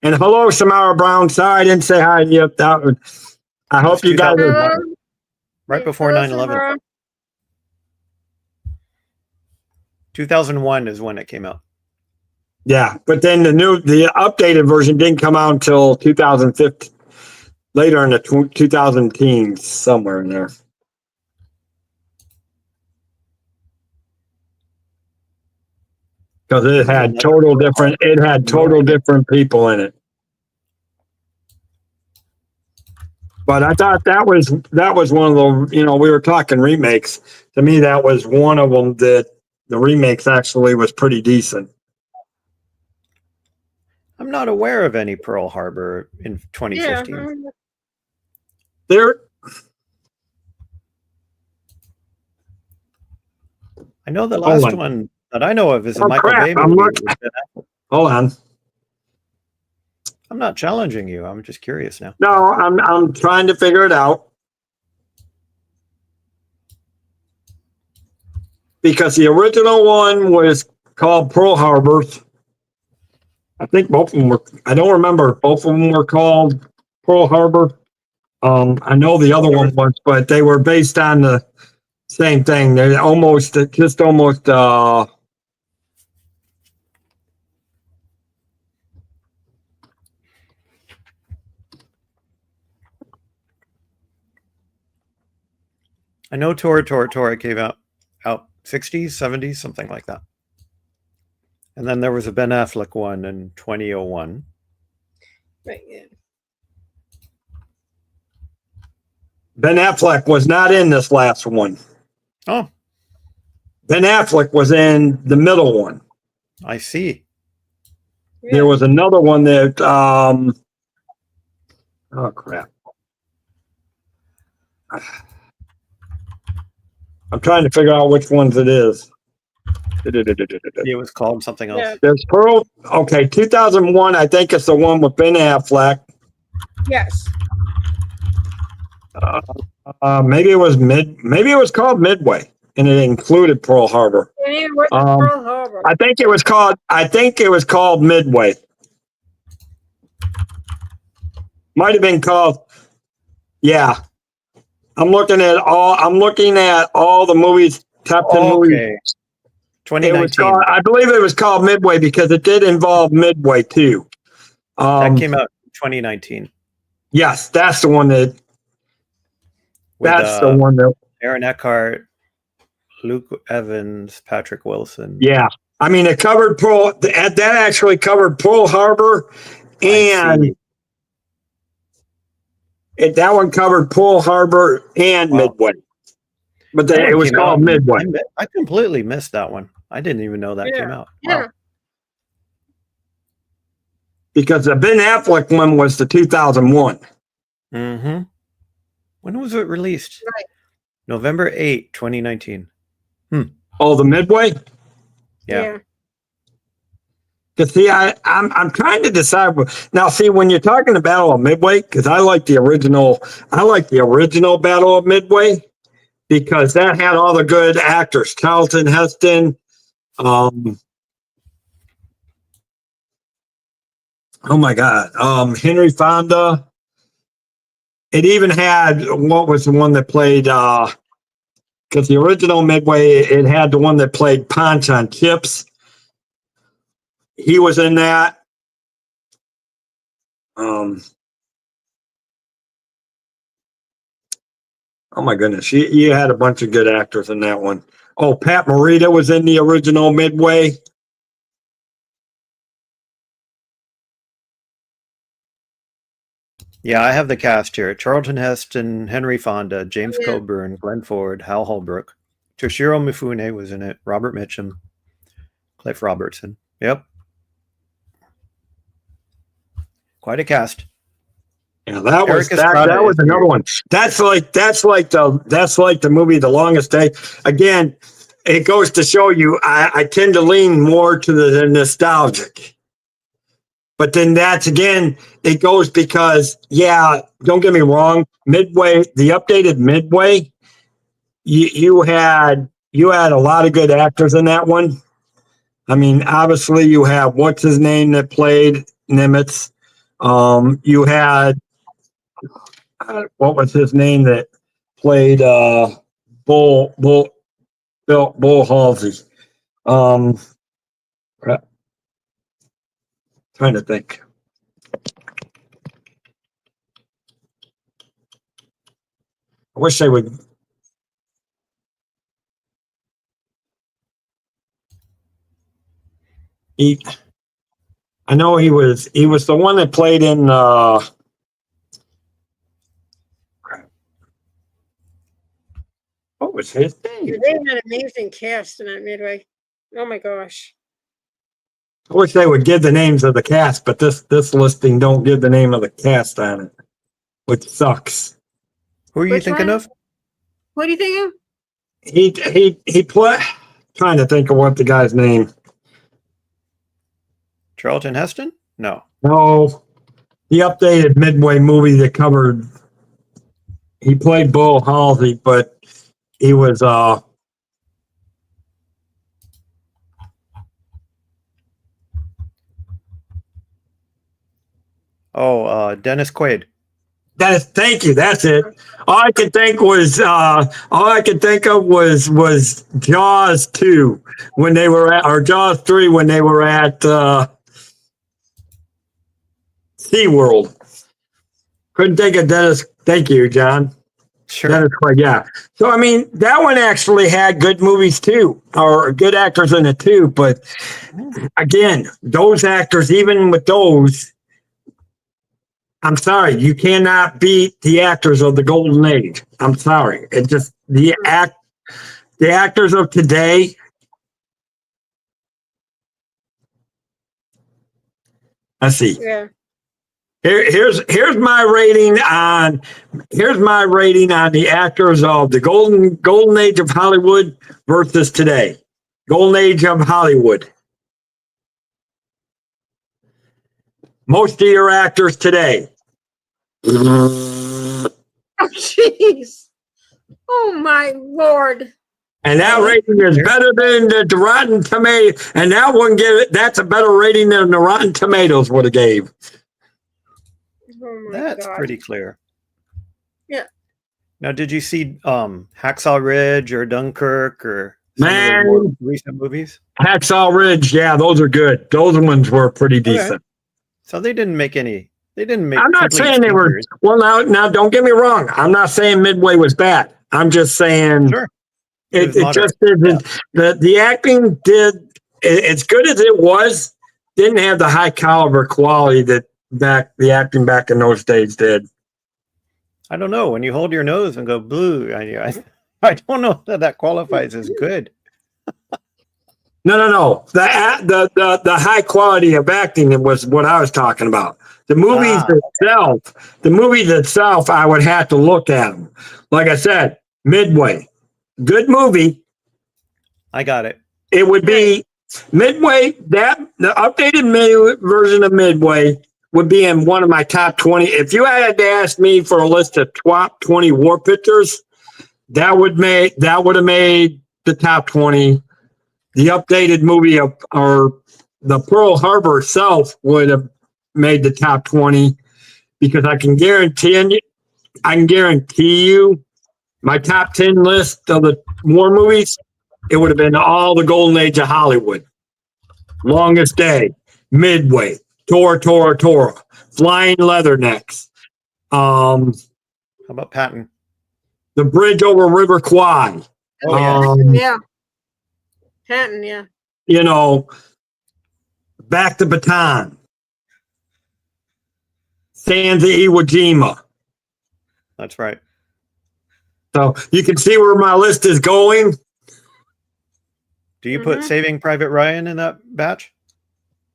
And hello, Samara Brown. Sorry I didn't say hi to you. I hope you guys are right before 9/11. 2001 is when it came out. Yeah, but then the updated version didn't come out until 2015. Later in the 2000 teens, somewhere in there. Because it had total different people in it. But I thought that was one of the, you know, we were talking remakes. To me, that was one of them that the remakes actually was pretty decent. I'm not aware of any Pearl Harbor in 2015. Yeah. I know the last one that I know of is a Michael Bay movie. Hold on. I'm not challenging you. I'm just curious now. No, I'm trying to figure it out. Because the original one was called Pearl Harbor. I think both of them were, I don't remember. Both of them were called Pearl Harbor. I know the other one was, but they were based on the same thing. They're almost. I know Tora came out 60s, 70s, something like that. And then there was a Ben Affleck one in 2001. Right, yeah. Ben Affleck was not in this last one. Oh. Ben Affleck was in the middle one. I see. There was another one that, oh crap. I'm trying to figure out which ones it is. It was called something else. Yeah. There's Pearl. Okay, 2001. I think it's the one with Ben Affleck. Yes. Maybe it was Maybe it was called Midway, and it included Pearl Harbor. And it was Um, Pearl Harbor. I think it was called Midway. Might have been called. Yeah, I'm looking at all the movies. Top 10 movies. Okay. It was 2019. called, I believe it was called Midway because it did involve Midway too. That came out in 2019. Yes, that's the one that. With, That's the one that. Aaron Eckhart, Luke Evans, Patrick Wilson. Yeah, I mean it covered that actually covered Pearl Harbor, and that one covered Pearl Harbor and Wow. Midway. But That one it was came called out- Midway. I completely missed that one. I didn't even know that Yeah. came out. Yeah. Wow. Because the Ben Affleck one was the 2001. Mm-hmm. When was it released? Right. November 8, 2019. Oh, the Midway. Yeah. Because see, I'm trying to decide. Now, see, when you're talking the Battle of Midway, because I like the original Battle of Midway because that had all the good actors: Charlton Heston. Oh my God, Henry Fonda. It even had what was the one that played? Because the original Midway, it had the one that played Punch on Chips. He was in that. Oh my goodness, you had a bunch of good actors in that one. Oh, Pat Morita was in the original Midway. Yeah, I have the cast here. Charlton Heston, Henry Fonda, James Yeah. Coburn, Glenn Ford, Hal Holbrook. Toshiro Mifune was in it. Robert Mitchum. Cliff Robertson. Yep. Quite a cast. Yeah, that was Eric Estrada that was is another here. one. That's like the movie The Longest Day. Again, it goes to show you I tend to lean more to the nostalgic. But then that's again, it goes because don't get me wrong, Midway, the updated Midway, you had a lot of good actors in that one. I mean, obviously you have what's his name that played Nimitz. You had what was his name that played Bull Halsey. Trying to think. I wish they would. I know he was the one that played in what was his name? They had an amazing cast in that Midway. Oh my gosh. I wish they would give the names of the cast, but this listing don't give the name of the cast on it, which sucks. Who are you Which thinking one? of? What do you think of? He played. Trying to think of what the guy's name. Charlton Heston? No. No, the updated Midway movie that covered. He played Bull Halsey, but he was Dennis Quaid. Thank you. That's it. All I could think of was Jaws 2 when they were at, or Jaws 3 when they were at SeaWorld. Couldn't think of Dennis. Thank you, John. Sure. Dennis Quaid, yeah. So I mean, that one actually had good movies too, or good actors in it too. But again, those actors, even with those, I'm sorry, you cannot beat the actors of the golden age. I'm sorry. It just the actors of today Let's see. Yeah. Here's my rating on the actors of the golden age of Hollywood versus today. Golden age of Hollywood. Most of your actors today. Oh, jeez. Oh, my Lord. And that rating is better than the Rotten Tomato. And that one that's a better rating than the Rotten Tomatoes would have gave. Oh, my That's God. pretty clear. Yeah. Now, did you see Hacksaw Ridge or Dunkirk or some of the Man. more recent movies? Hacksaw Ridge, yeah, those are good. Those ones were pretty decent. So they didn't make any. They didn't make. I'm not complete saying they were. stinkers. Well, now, don't get me wrong. I'm not saying Midway was bad. I'm just saying Sure. it was moderate. just isn't. The acting as good as it was, didn't have the high caliber quality that the acting back in those days did. I don't know. When you hold your nose and go blue, I don't know that qualifies as good. No. The high quality of acting was what I was talking about. The movies itself, I would have to look at them. Like I said, Midway, good movie. I got it. It would be Midway. The updated version of Midway would be in one of my top 20. If you had to ask me for a list of top 20 war pictures, that would have made the top 20. The updated movie or the Pearl Harbor itself would have made the top 20 because I can guarantee you my top 10 list of the war movies, it would have been all the golden age of Hollywood. Longest Day, Midway, Tora, Flying Leathernecks, How about Patton? The Bridge Over River Kwai. Oh, yeah. Yeah. Patton, yeah. You know, Back to Baton, Sands of Iwo Jima. That's right. So you can see where my list is going. Do you put Saving Private Ryan in that batch?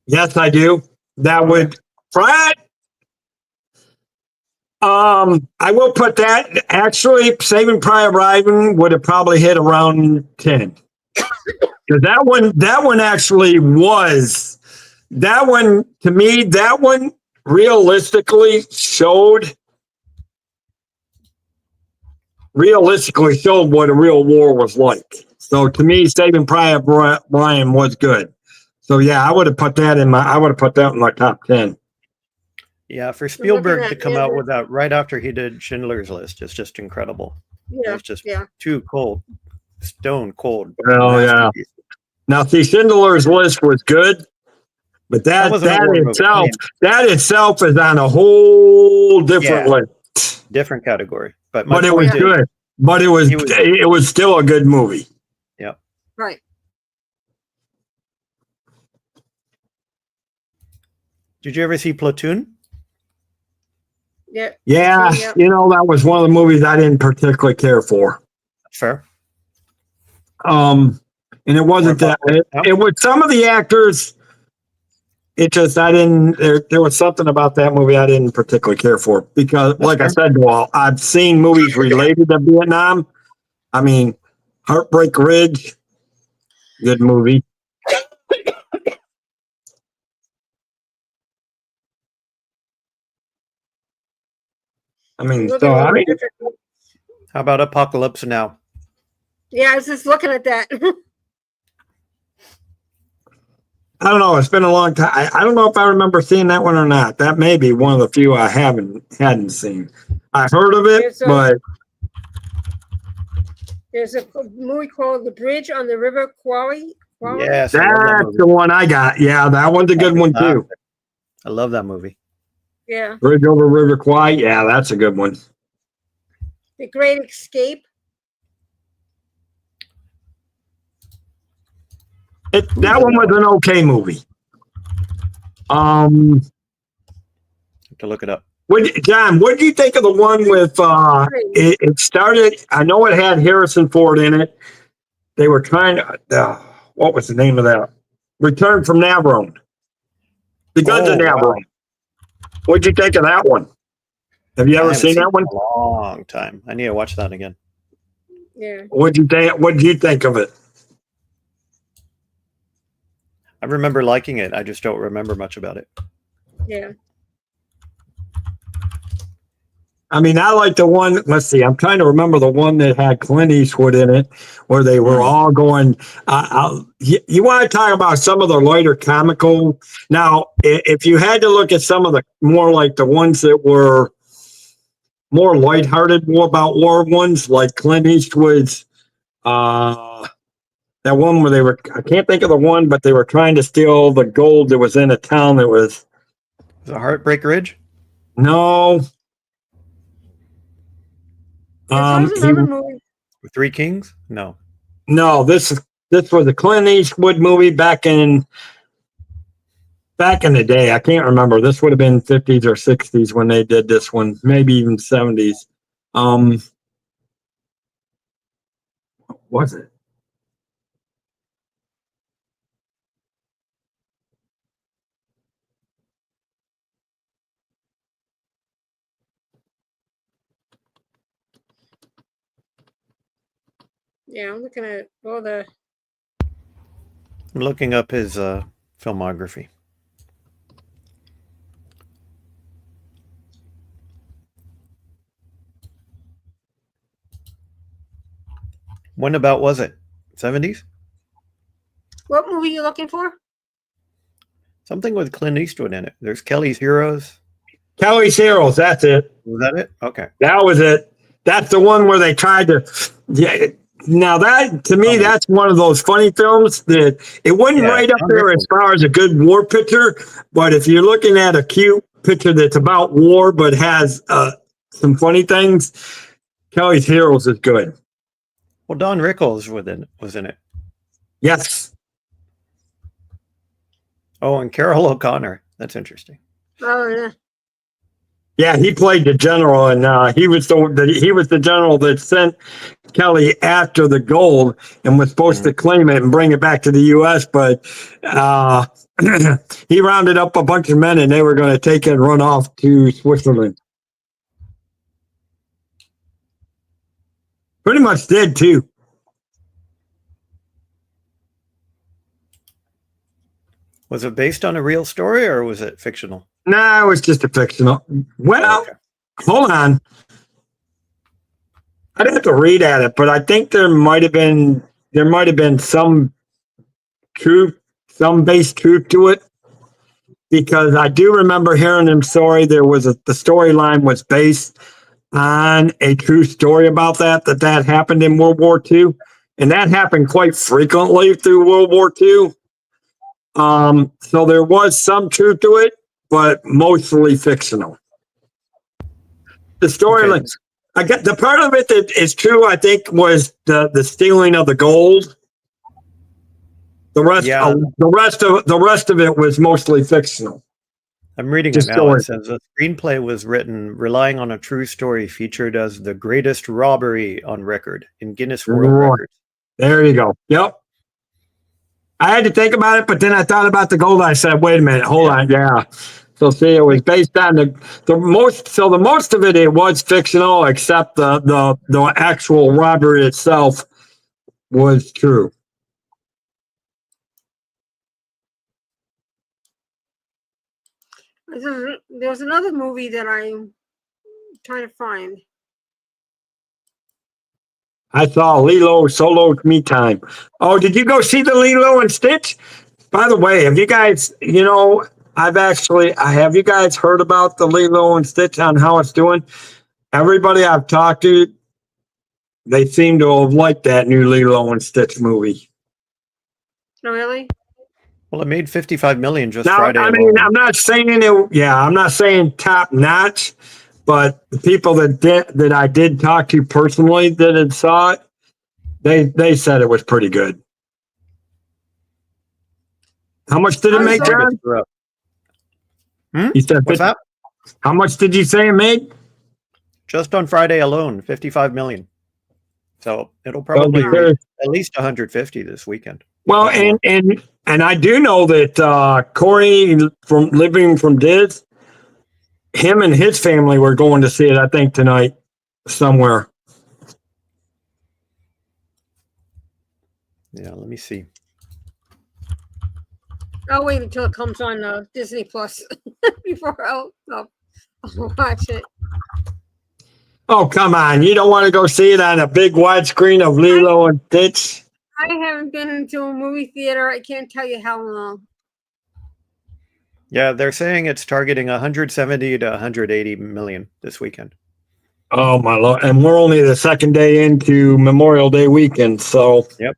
Yes, I do. That would, Brad. I will put that. Actually, Saving Private Ryan would have probably hit around 10. Because that one actually was. That one to me, that one realistically showed what a real war was like. So to me, Saving Private Ryan was good. So yeah, I would have put that in my top 10. Yeah, for Spielberg at to come the out other- with that right after he did Schindler's List is just incredible. Yeah. It's just Yeah. too cold, stone cold. Oh yeah. masterpiece. Now see, Schindler's List was good, but that wasn't a war movie. itself is on a whole different Yeah. list. Different category, but my But it point was is- good. But it was still a good movie. Right. Did you ever see Platoon? Yeah. Yeah, Yeah. that was one of the movies I didn't particularly care for. Fair. And it wasn't Or that it was some of the actors. It just I didn't. There was something about that movie I didn't particularly care for because, like I said, well, I've seen movies related to Vietnam. I mean, Heartbreak Ridge, good movie. I mean, Looking so at I mean, different- How about Apocalypse Now? Yeah, I was just looking at that. I don't know. It's been a long time. I don't know if I remember seeing that one or not. That may be one of the few I hadn't seen. I heard of it, but There's a movie called The Bridge on the River Kwai. Yes, I love that that's movie. the one I got. Yeah, that one's a good one too. I love that movie. Yeah. Bridge over River Kwai. Yeah, that's a good one. The Great Escape. That one was an okay movie. Have to look it up. John, what did you think of the one with? It started. I know it had Harrison Ford in it. They were trying to. What was the name of that? Return from Navarone. The Guns Oh, and wow. Ammo. What'd you think of that one? Have you I ever haven't seen that it one? in a long time. I need to watch that again. Yeah. What'd you think of it? I remember liking it. I just don't remember much about it. Yeah. I mean, I like the one. Let's see. I'm trying to remember the one that had Clint Eastwood in it, where they were all going. You want to talk about some of the lighter comical? Now, if you had to look at some of the more like the ones that were more lighthearted, more about war ones, like Clint Eastwood's, that one where they were. I can't think of the one, but they were trying to steal the gold that was in a town that was Is it Heartbreak Ridge? no. There's another movie. Three Kings? No. No, this was a Clint Eastwood movie back in the day. I can't remember. This would have been 50s or 60s when they did this one, maybe even 70s. What was it? Yeah, I'm looking at all the. I'm looking up his filmography. When about was it? 70s? What movie you looking for? Something with Clint Eastwood in it. There's Kelly's Heroes. Kelly's Heroes. That's it. Was that it? Okay. That was it. That's the one where they tried to. Yeah. Now that to me, that's one of those funny films that it wasn't right up there as far as a good war picture. But if you're looking at a cute picture that's about war but has some funny things, Kelly's Heroes is good. Well, Don Rickles was in it. Yes. Oh, and Carol O'Connor. That's interesting. Oh yeah. Yeah, he played the general, and he was the general that sent Kelly after the gold and was supposed to claim it and bring it back to the U.S. But he rounded up a bunch of men, and they were going to take it and run off to Switzerland. Pretty much did too. Was it based on a real story or was it fictional? Nah, it was just a fictional. Well, hold on. I'd have to read at it, but I think there might have been some truth, some base truth to it, because I do remember hearing him story. The storyline was based on a true story about that happened in World War II, and that happened quite frequently through World War II. So there was some truth to it, but mostly fictional. The storyline. Okay. I got the part of it that is true, I think, was the stealing of the gold. The rest of it was mostly fictional. I'm reading it now. It says the screenplay was written relying on a true story featured as the greatest robbery on record in Guinness World Records. There you go. Yep. I had to think about it, but then I thought about the gold. I said, wait a minute, hold on. Yeah. So see, it was based on the most of it was fictional, except the actual robbery itself was true. There's another movie that I'm trying to find. I saw Lilo Solo Me Time. Oh, did you go see the Lilo and Stitch? By the way, have you guys, have you guys heard about the Lilo and Stitch on how it's doing? Everybody I've talked to, they seem to have liked that new Lilo and Stitch movie. Oh, really? Well, it made $55 million just now, Friday. I mean, I'm not saying it. Yeah, I'm not saying top notch, but the people that I did talk to personally that had saw it, they said it was pretty good. How much did it make, John? You said what's that? How much did you say it made? Just on Friday alone, $55 million. So it'll probably reach at least 150 this weekend. Well, and And I do know that Corey from Living from Diz, him and his family were going to see it, I think, tonight somewhere. Yeah, let me see. I'll wait until it comes on Disney Plus before I'll watch it. Oh, come on. You don't want to go see it on a big widescreen of Lilo and Stitch? I haven't been into a movie theater. I can't tell you how long. Yeah, they're saying it's targeting 170 to 180 million this weekend. Oh, my Lord. And we're only the second day into Memorial Day weekend, so. Yep.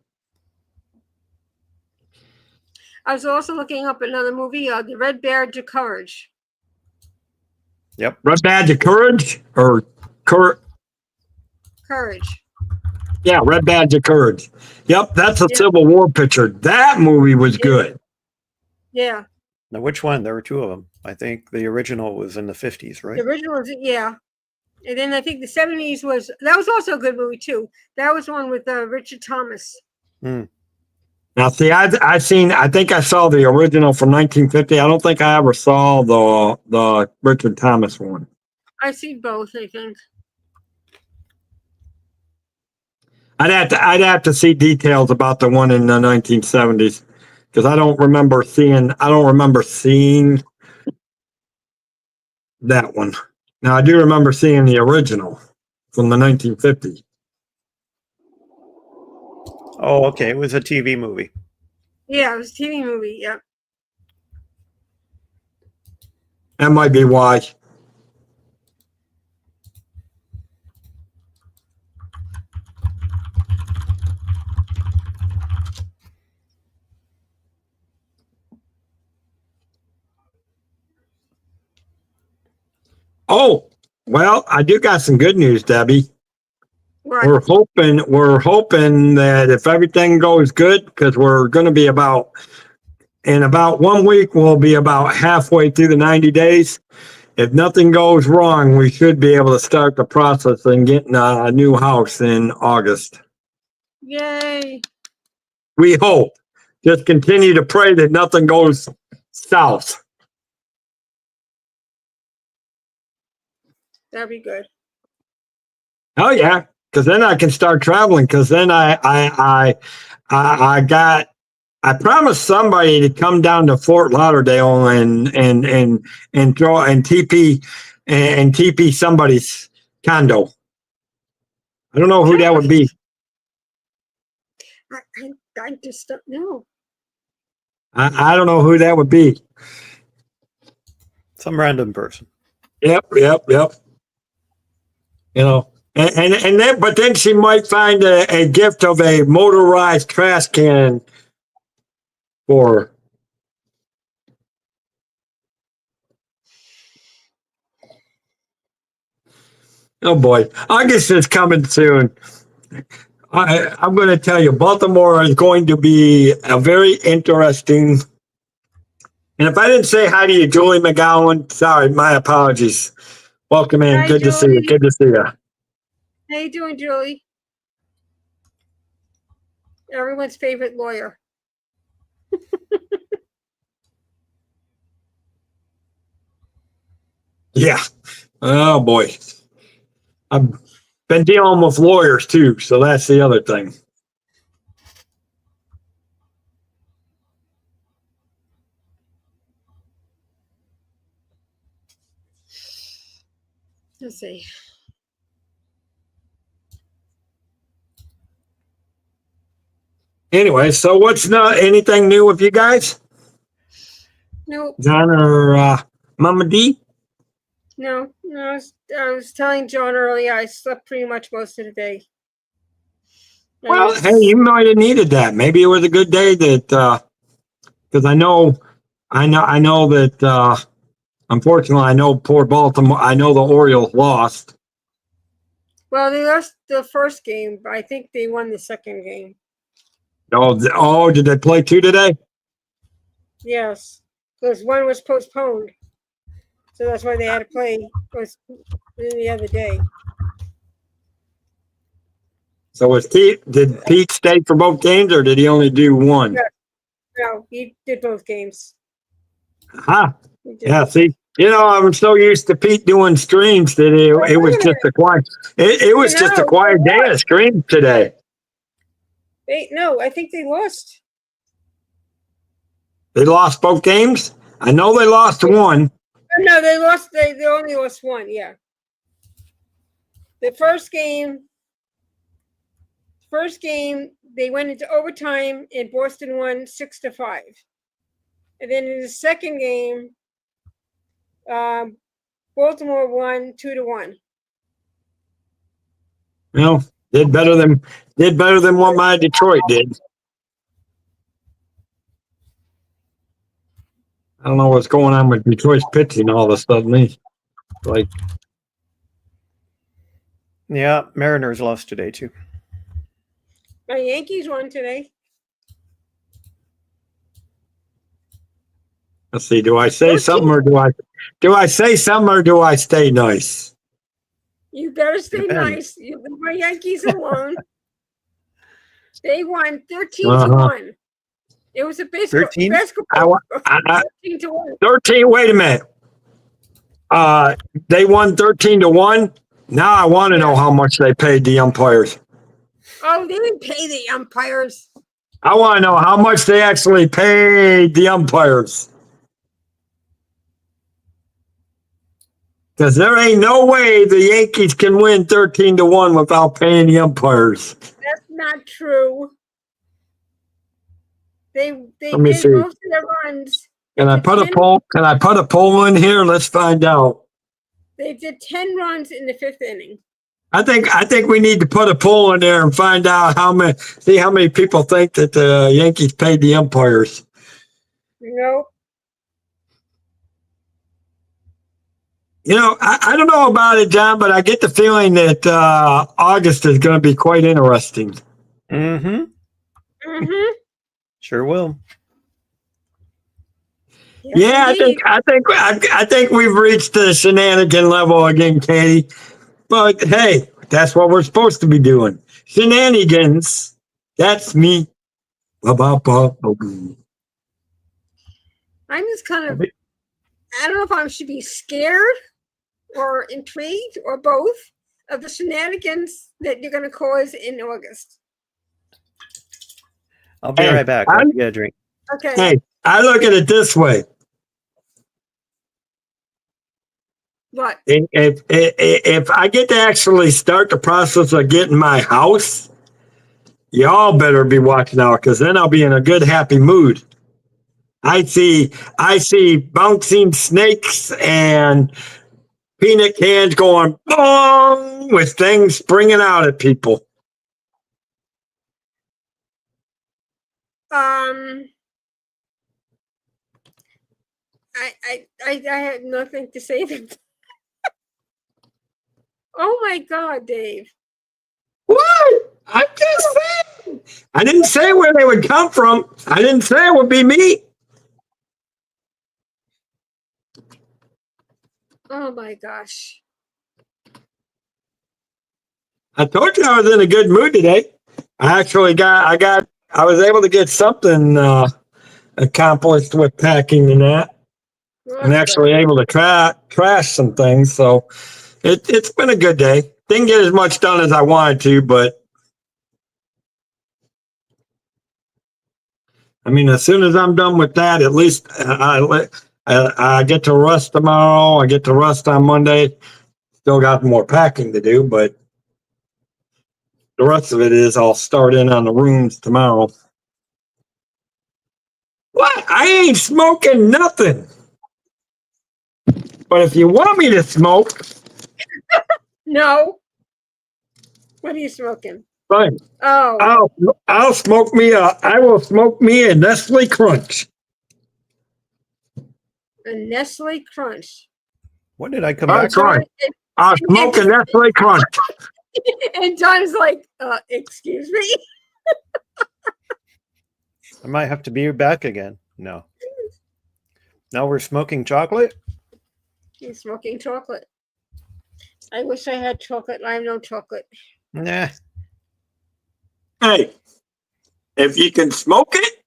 I was also looking up another movie, The Red Badge of Courage. Yep. Red Badge of Courage? Or Courage. Yeah, Red Badge of Courage. Yep, that's a Civil War picture. That movie was good. Yeah. Now, which one? There were two of them. I think the original was in the 50s, right? The original is, yeah. And then I think the 70s that was also a good movie too. That was one with Richard Thomas. Now, see, I think I saw the original from 1950. I don't think I ever saw the Richard Thomas one. I've seen both, I think. I'd have to see details about the one in the 1970s because I don't remember seeing that one. Now I do remember seeing the original from the 1950s. Oh, okay. It was a TV movie. Yeah, it was a TV movie. Yep. That might be why. Oh, well, I do got some good news, Debbie. Right. We're hoping that if everything goes good, because we're going to be in about 1 week, we'll be about halfway through the 90 days. If nothing goes wrong, we should be able to start the process and getting a new house in August. Yay. We hope. Just continue to pray that nothing goes south. That'd be good. Oh yeah, because then I can start traveling. Because then I promised somebody to come down to Fort Lauderdale and TP somebody's condo. I don't know who that would be. I just don't know. I don't know who that would be. Some random person. Yep. You know, and then, but then she might find a gift of a motorized trash can for her. Oh boy, August is coming soon. I'm going to tell you, Baltimore is going to be a very interesting. And if I didn't say hi to you, Julie McGowan, sorry, my apologies. Welcome in. Hi, Good to see you. Julie. Good to see you. How you doing, Julie? Everyone's favorite lawyer. Yeah. Oh boy. I've been dealing with lawyers too, so that's the other thing. Let's see. Anyway, so what's anything new with you guys? Nope. John or Mama D? No. I was telling John earlier, I slept pretty much most of the day. Well, hey, you might have needed that. Maybe it was a good day that because I know that unfortunately I know poor Baltimore. I know the Orioles lost. Well, they lost the first game, but I think they won the second game. Oh, did they play two today? Yes, because one was postponed, so that's why they had to play the other day. So did Pete stay for both games, or did he only do one? Yeah. No, he did both games. Huh? He did. Yeah, see, I'm so used to Pete doing streams that it was just a quiet, it was just a No, quiet they day of streams today. No, I think they lost. They lost both games. I know they lost one. No, they lost. They only lost one. Yeah. The first game, they went into overtime and Boston won 6-5. And then in the second game, Baltimore won 2-1. Did better than what my Detroit did. I don't know what's going on with Detroit's pitching all of a sudden. Like, Yeah, Mariners lost today too. My Yankees won today. let's see, do I say something or do I say something or do I stay nice? You better stay Depends. nice. You leave my Yankees alone. They won 13 Uh-huh. to 1. It was a 13? basketball. I- 13 to 1. 13, wait a minute. They won 13-1. Now I want to know how much they paid the umpires. Oh, they didn't pay the umpires. I want to know how much they actually paid the umpires. Because there ain't no way the Yankees can win 13-1 without paying the umpires. That's not true. They Let me did see. most of their runs. Can I put a poll? Can I put a poll in here? Let's find out. They did 10 runs in the 5th inning. I think we need to put a poll in there and find out see how many people think that the Yankees paid the umpires. Nope. I don't know about it, John, but I get the feeling that August is going to be quite interesting. Mm-hmm. Mm-hmm. Sure will. Yeah, I think we've reached the shenanigan level again, Katie. But hey, that's what we're supposed to be doing. Shenanigans. That's me. I'm just kind of, I don't know if I should be scared or intrigued or both of the shenanigans that you're going to cause in August. I'll be Hey, right back. I'll get a drink. Okay. Hey, I look at it this way. What? If I get to actually start the process of getting my house, y'all better be watching out because then I'll be in a good, happy mood. I see bouncing snakes and peanut cans going boom with things springing out at people. I had nothing to say. Oh my God, Dave. What? I'm just saying. I didn't say where they would come from. I didn't say it would be me. Oh my gosh. I told you I was in a good mood today. I was able to get something accomplished with packing and that, and actually able to trash some things. So it's been a good day. Didn't get as much done as I wanted to, but I mean, as soon as I'm done with that, at least I get to rest tomorrow. I get to rest on Monday. Still got more packing to do, but the rest of it is I'll start in on the rooms tomorrow. What? I ain't smoking nothing. But if you want me to smoke, No. What are you smoking? fine. Oh, I will smoke me a Nestle Crunch. a Nestle Crunch. When did I come All back? right, Crunch. I'll smoke a Nestle Crunch. And John's like, excuse me? I might have to be back again. No. Now we're smoking chocolate? He's smoking chocolate. I wish I had chocolate. I have no chocolate. Nah. Hey, if you can smoke it,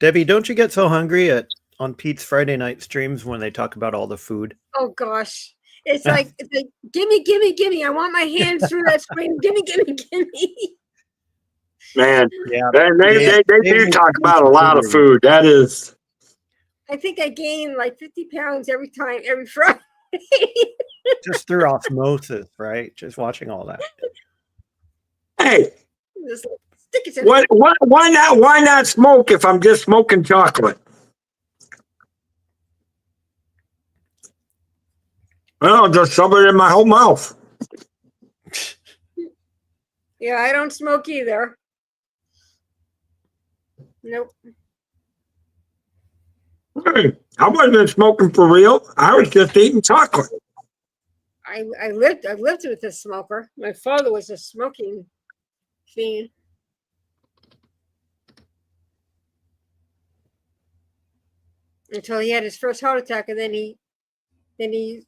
Debbie, don't you get so hungry on Pete's Friday night streams when they talk about all the food? Oh gosh. It's like gimme, gimme, gimme. I want my hands through that screen. Gimme, gimme, gimme. Man, Yeah. they do talk about a lot of food. That is. I think I gain like 50 pounds every Friday. Just through osmosis, right? Just watching all that. Hey, Just stick it to why not smoke if I'm just smoking chocolate? Well, just shove it in my whole mouth. Yeah, I don't smoke either. Nope. Hey, I wasn't smoking for real. I was just eating chocolate. I lived with a smoker. My father was a smoking fiend. Until he had his first heart attack, and then he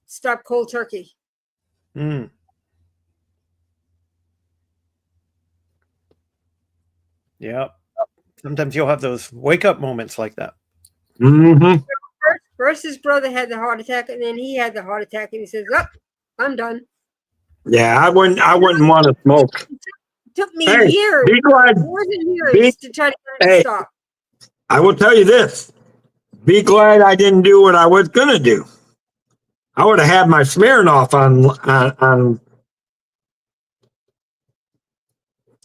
stopped cold turkey. Mm. Yeah. Sometimes you'll have those wake up moments like that. Mm-hmm. First his brother had the heart attack, and then he had the heart attack, and he says, "Oh, I'm done." Yeah, I wouldn't want to smoke. It took me Hey, years, be glad. more than years, to try to get him Hey. to stop. I will tell you this. Be glad I didn't do what I was gonna do. I would have had my Smirnoff on.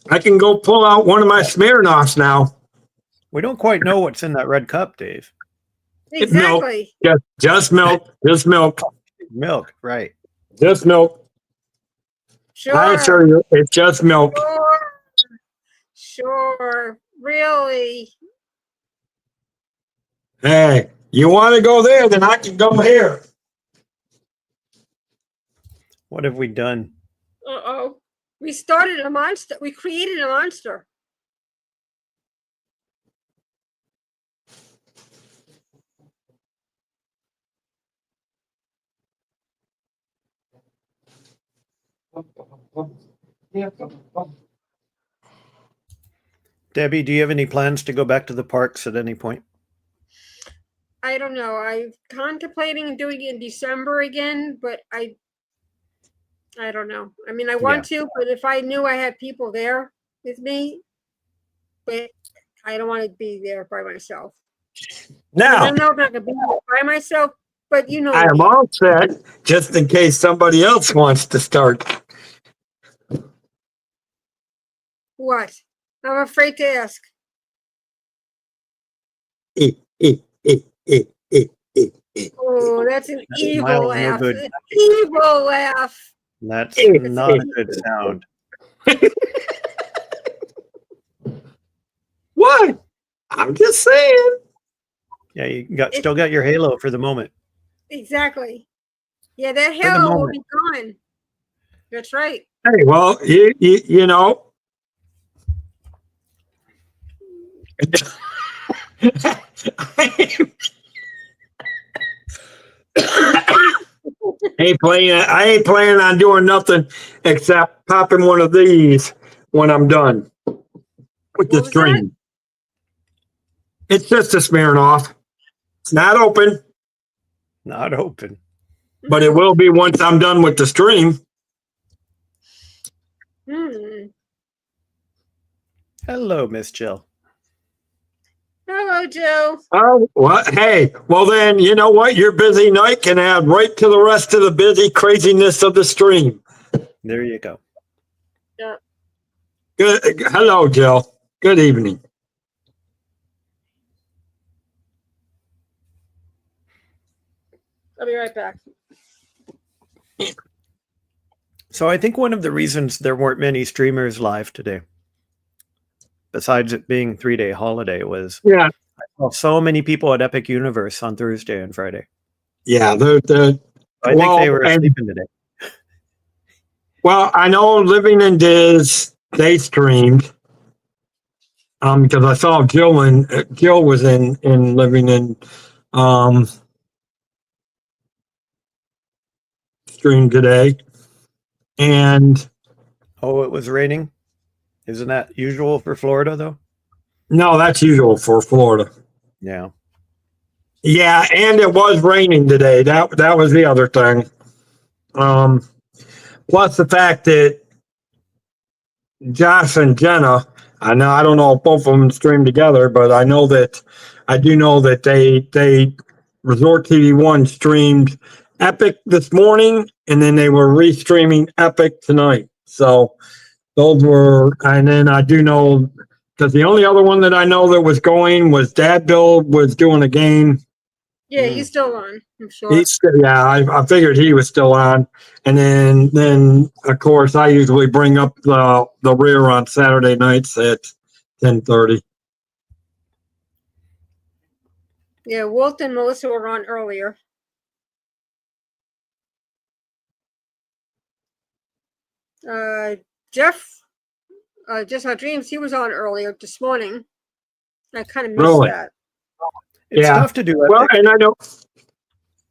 I can go pull out one of my Smirnoffs now. We don't quite know what's in that red cup, Dave. Exactly. Just milk. Just milk. Milk, right. Just milk. Sure. I assure you, it's just milk. Sure. Really. Hey, you want to go there, then I can go here. What have we done? Uh-oh. We started a monster. We created a monster. Debbie, do you have any plans to go back to the parks at any point? I don't know. I'm contemplating doing it in December again, but I don't know. I mean, I want to, but if I knew I had people there with me, but I don't want to be there by myself. I Now, don't know if I'm going to be there by myself, but you know. I am all set just in case somebody else wants to start. What? I'm afraid to ask. Oh, that's an evil Miles, no laugh. good. An evil laugh. That's not a good sound. What? I'm just saying. Yeah, you still got your halo for the moment. Exactly. Yeah, that the halo will moment. be gone. That's right. Hey, well, you know. I ain't planning on doing nothing except popping one of these when I'm done with the What was stream. It's just a Smirnoff. It's not open, Not open. but it will be once I'm done with the stream. Hmm. Hello, Miss Jill. Hello, Joe. Oh, well, hey, well then, you know what? Your busy night can add right to the rest of the busy craziness of the stream. There you go. Yeah. Good. Hello, Jill. Good evening. I'll be right back. So I think one of the reasons there weren't many streamers live today, besides it being 3-day holiday, was Yeah. I saw so many people at Epic Universe on Thursday and Friday. Yeah. I think they were sleeping today. Well, I know Living in Diz, they streamed. Because I saw Jill was in Living in stream today. And Oh, it was raining? Isn't that usual for Florida, though? no, that's usual for Florida. Yeah. Yeah, and it was raining today. That was the other thing. Plus the fact that Josh and Jenna, I don't know if both of them stream together, but I do know that they Resort TV One streamed Epic this morning, and then they were restreaming Epic tonight. So those were, and then I do know because the only other one that I know that was going was Dad Bill was doing a game. Yeah, he's still on, I'm sure. I figured he was still on, and then of course I usually bring up the rear on Saturday nights at 10:30. Yeah, Walt and Melissa were on earlier. Jeff, Just Our Dreams, he was on earlier this morning. I kind of missed Really? that. It's Yeah. tough to do Epic. Well, and I know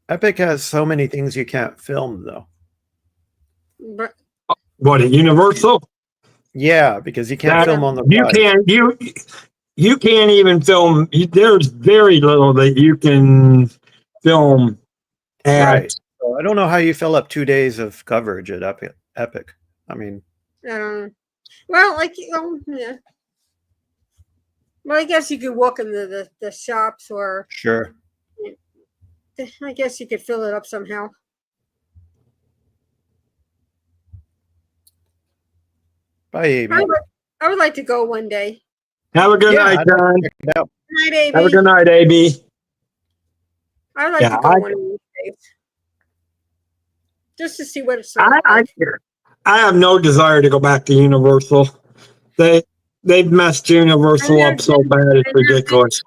Epic has so many things you can't film, though. But what at Universal. Yeah, because you can't That- film on the You ride. you can't even film. There's very little that you can film. At, Right. So I don't know how you fill up 2 days of coverage at Epic. I mean, I don't know. Well, like, yeah. Well, I guess you could walk in the shops, or sure. I guess you could fill it up somehow. Bye, Amy. I would like to go one day. Have a good night, I'd like to John. check it out. Good night, AB. Have a good night, AB. I would like Yeah, to go I- one of these days. Just to see what it's like. I have no desire to go back to Universal. They've messed Universal up so bad it's ridiculous.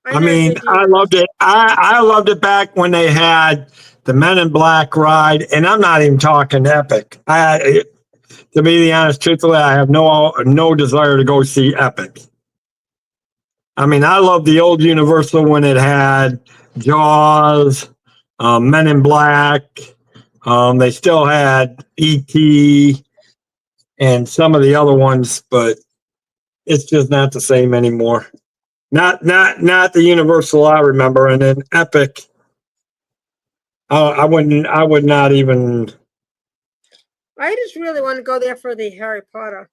I mean, I loved it. I loved it back when they had the Men in Black ride, and I'm not even talking Epic. To be the honest, truthfully, I have no desire to go see Epic. I mean, I love the old Universal when it had Jaws, Men in Black. They still had E.T. and some of the other ones, but it's just not the same anymore. Not the Universal I remember, and then Epic. I would not even. I just really want to go there for the Harry Potter.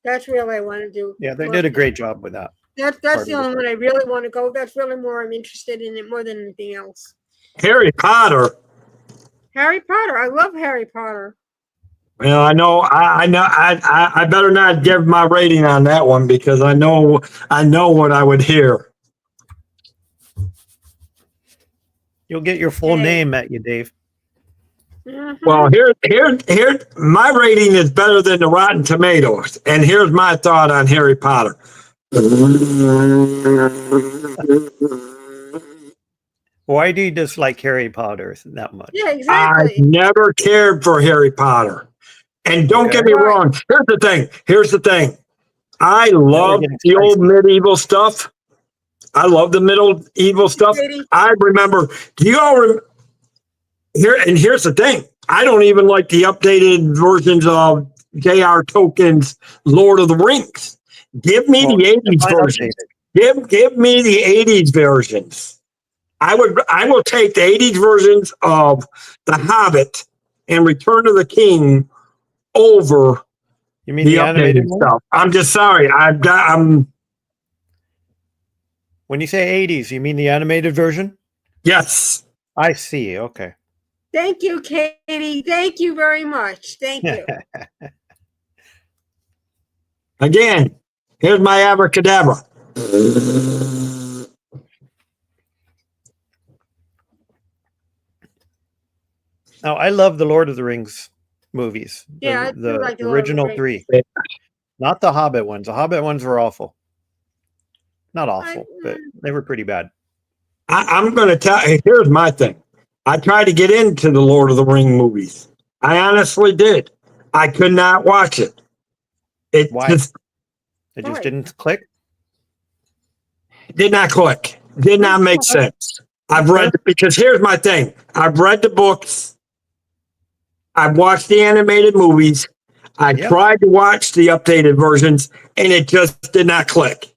That's really what I want to do. Yeah, they did a great job with that. That's part the of only one I really want to go. That's really more I'm interested in it more than anything else. Harry Potter. Harry Potter. I love Harry Potter. Well, I know. I better not give my rating on that one because I know what I would hear. You'll get your full Hey. name at you, Dave. Mhm. Well, here, my rating is better than the Rotten Tomatoes, and here's my thought on Harry Potter. Why do you dislike Harry Potter that much? Yeah, I exactly. never cared for Harry Potter. And don't get me wrong. Here's the thing. I love the old medieval stuff. I love the medieval stuff. I remember, do you all remember? And here's the thing. I don't even like the updated versions of J.R. Tolkien's Lord of the Rings. Give me the 80s versions. Give me the 80s versions. I will take the 80s versions of The Hobbit and Return of the King over You mean the the animated updated one? stuff. I'm just sorry. I'm When you say 80s, you mean the animated version? yes. I see. Okay. Thank you, Katie. Thank you very much. Thank you. Again, here's my abracadabra. Now, I love the Lord of the Rings movies. Yeah, I do the like the Lord of the original Rings. 3. Not the Hobbit ones. The Hobbit ones were awful. Not awful, but they were pretty bad. I'm going to tell you, here's my thing. I tried to get into the Lord of the Ring movies. I honestly did. I could not watch it. It Why? just It just Right. didn't click. did not click. Did not make sense. I've read, because here's my thing. I've read the books. I've watched the animated movies. I Yep. tried to watch the updated versions and it just did not click.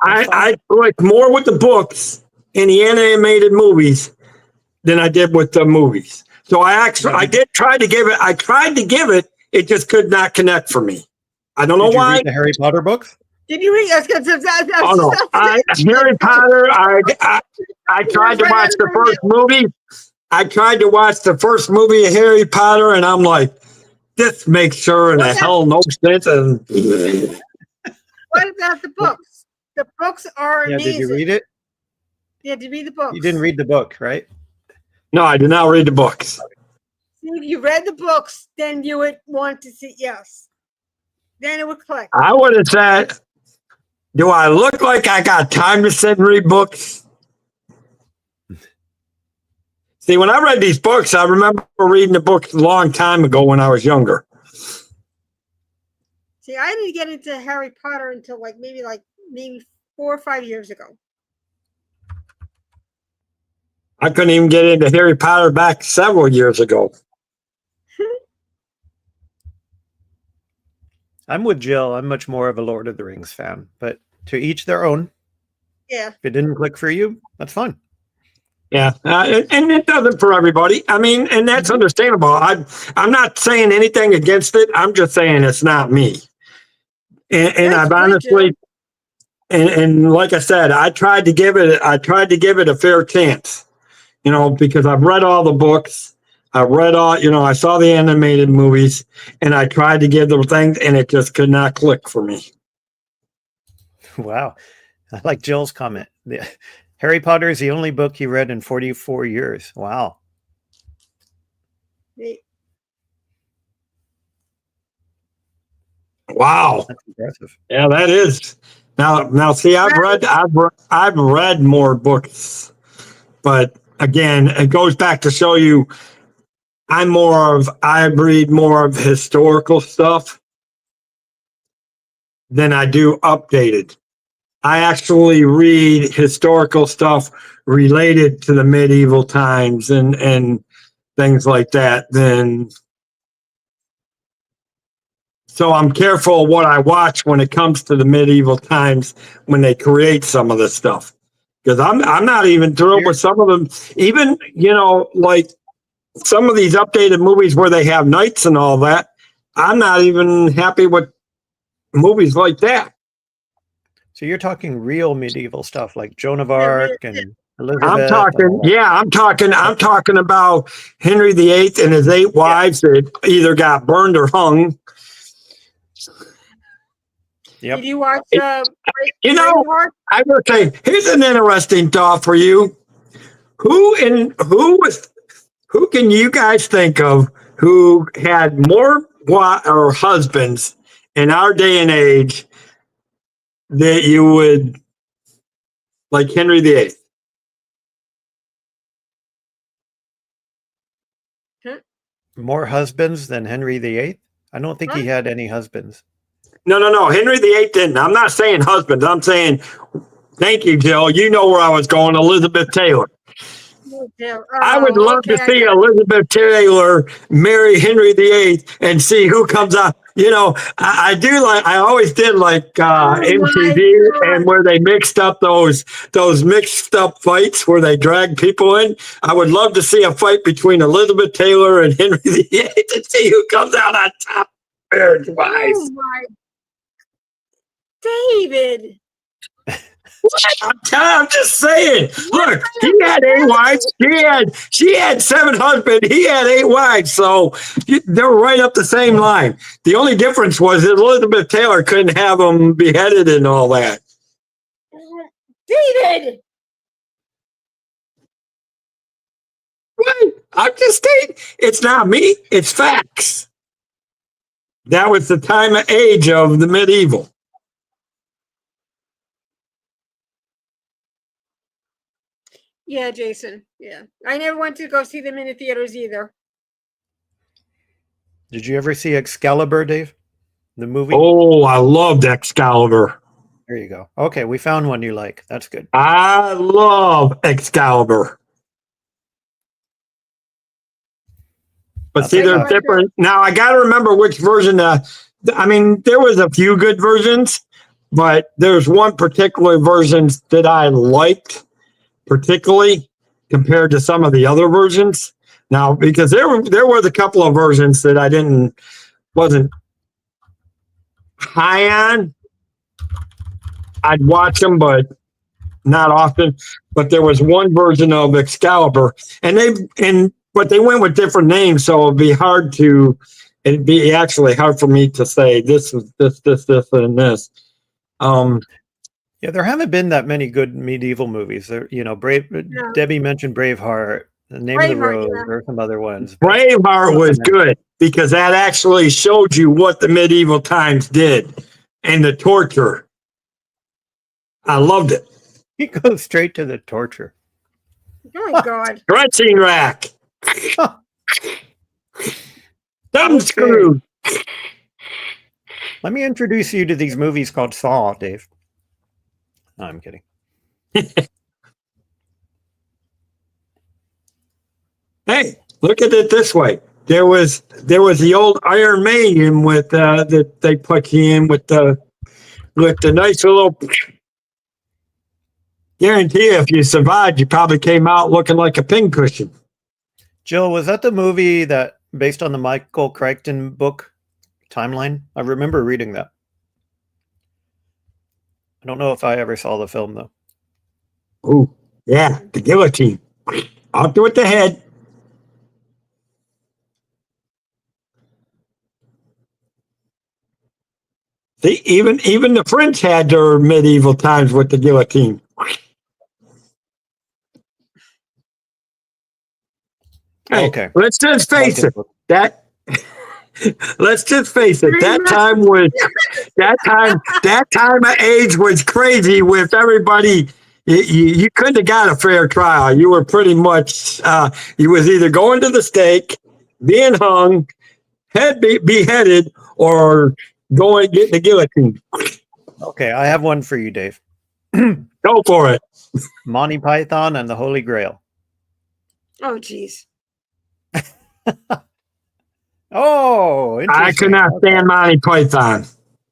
I like more with the books and the animated movies than I did with the movies. So I tried to give it. It just could not connect for me. I don't know Did you why. read the Harry Potter books? Did you read? Oh no! Harry Potter. I tried to watch the first movie. I tried to watch the first movie of Harry Potter, and I'm like, this makes sure in the hell no sense. And what about the books? The books are amazing. Did you read it? Yeah, did you read the books? You didn't read the book, right? no, I did not read the books. See, if you read the books, then you would want to see, yes. Then it would click. I would have said, do I look like I got time to sit and read books? See, when I read these books, I remember reading the books a long time ago when I was younger. See, I didn't get into Harry Potter until maybe 4 or 5 years ago. I couldn't even get into Harry Potter back several years ago. I'm with Jill. I'm much more of a Lord of the Rings fan, but to each their own. Yeah. If it didn't click for you, that's fine. Yeah, and it doesn't for everybody. I mean, and that's understandable. I'm not saying anything against it. I'm just saying it's not me. And I've honestly, and like I said, I tried to give it a fair chance, because I've read all the books. I read all, I saw the animated movies, and I tried to give them things, and it just could not click for me. Wow. I like Jill's comment. Harry Potter is the only book he read in 44 years. Wow. Wow. That's impressive. Yeah, that is. Now see, I've read more books, but again, it goes back to show you I read more of historical stuff than I do updated. I actually read historical stuff related to the medieval times and things like that. So I'm careful what I watch when it comes to the medieval times when they create some of this stuff, because I'm not even thrilled with some of them. Even like some of these updated movies where they have knights and all that, I'm not even happy with movies like that. So you're talking real medieval stuff like Joan of Arc and Elizabeth. I'm talking about Henry VIII and his 8 wives that either got burned or hung. Yep. Did you watch? I will say, here's an interesting thought for you. Who can you guys think of who had more husbands in our day and age that you would like Henry VIII? More husbands than Henry VIII? I don't think he had any husbands. No. Henry VIII didn't. I'm not saying husbands. I'm saying, thank you, Jill. You know where I was going. Elizabeth Taylor. I would love to see Elizabeth Taylor marry Henry VIII and see who comes out. I always did like MTV and where they mixed up those mixed up fights where they drag people in. I would love to see a fight between Elizabeth Taylor and Henry VIII to see who comes out on top. Marriage-wise. Oh my, David. I'm just saying. Look, he had 8 wives. She had 7 husbands. He had 8 wives. So they're right up the same line. The only difference was Elizabeth Taylor couldn't have them beheaded and all that. David. What? I'm just saying. It's not me. It's facts. That was the time and age of the medieval. Yeah, Jason. Yeah. I never went to go see them in the theaters either. Did you ever see Excalibur, Dave? The movie? Oh, I loved Excalibur. There you go. Okay, we found one you like. That's good. I love Excalibur. But see, they're different. Now, I got to remember which version. There was a few good versions, but there's one particular version that I liked particularly compared to some of the other versions. Now, because there were a couple of versions that I wasn't high on. I'd watch them, but not often. But there was one version of Excalibur, but they went with different names, so it'd be actually hard for me to say this is this, and this. Yeah, there haven't been that many good medieval movies. There, No. Debbie mentioned Braveheart, The Name of the Braveheart, Rose, yeah. there are some other ones. Braveheart was good because that actually showed you what the medieval times did and the torture. I loved it. He goes straight to the torture. Oh God. Stretching rack. Thumb screw. Let me introduce you to these movies called Saw, Dave. No, I'm kidding. Hey, look at it this way. There was the old Iron Maiden with that they put you in with the nice little. Guarantee you, if you survived, you probably came out looking like a pincushion. Jill, was that the movie that based on the Michael Crichton book Timeline? I remember reading that. I don't know if I ever saw the film though. Oh, yeah, the guillotine. Out with the head. See, even the French had their medieval times with the guillotine. Hey, Okay. let's just face it. Let's just face it. That time of age was crazy with everybody. You couldn't have got a fair trial. You were pretty much you was either going to the stake, being hung, beheaded, or going getting the guillotine. Okay, I have one for you, Dave. Go for it. Monty Python and the Holy Grail. Oh geez. Oh, I interesting. could not stand Monty Python.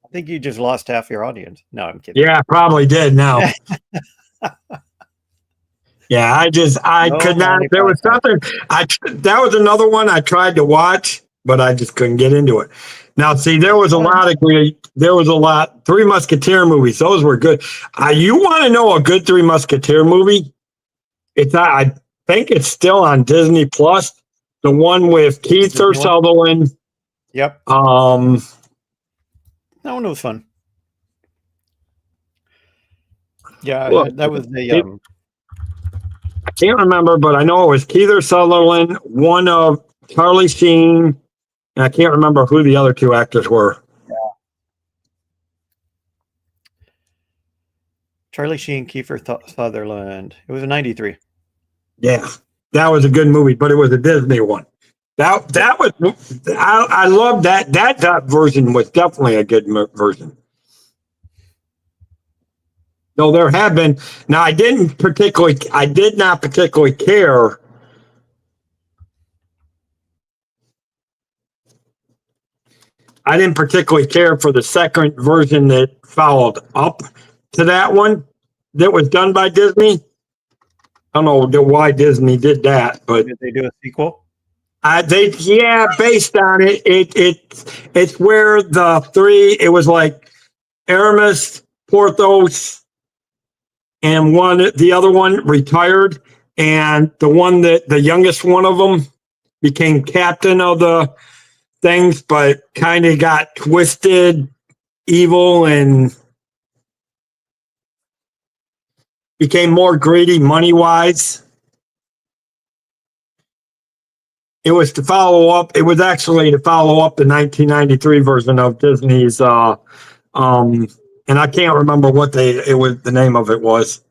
I think you just lost half your audience. No, I'm kidding. Yeah, probably did now. Yeah, I could not. There was something. That was another one I tried to watch, but I just couldn't get into it. Now, see, there was a lot. Three Musketeer movies. Those were good. You want to know a good Three Musketeer movie? I think it's still on Disney Plus. The one with Kiefer Sutherland. Yep. That one was fun. Yeah, Look, that was the. I can't remember, but I know it was Kiefer Sutherland, one of Charlie Sheen, and I can't remember who the other two actors were. Yeah. Charlie Sheen, Kiefer Sutherland. It was a 93. Yeah, that was a good movie, but it was a Disney one. That was I love that. That version was definitely a good version. No, there have been. Now, I did not particularly care. I didn't particularly care for the second version that followed up to that one that was done by Disney. I don't know why Disney did that, but did they do a sequel? Based on it, it's where the three. It was like Aramis, Porthos, and the other one retired, and the youngest one of them became captain of the things, but kind of got twisted, evil, and became more greedy money-wise. It was to follow up. It was actually to follow up the 1993 version of Disney's, and I can't remember what the name of it was.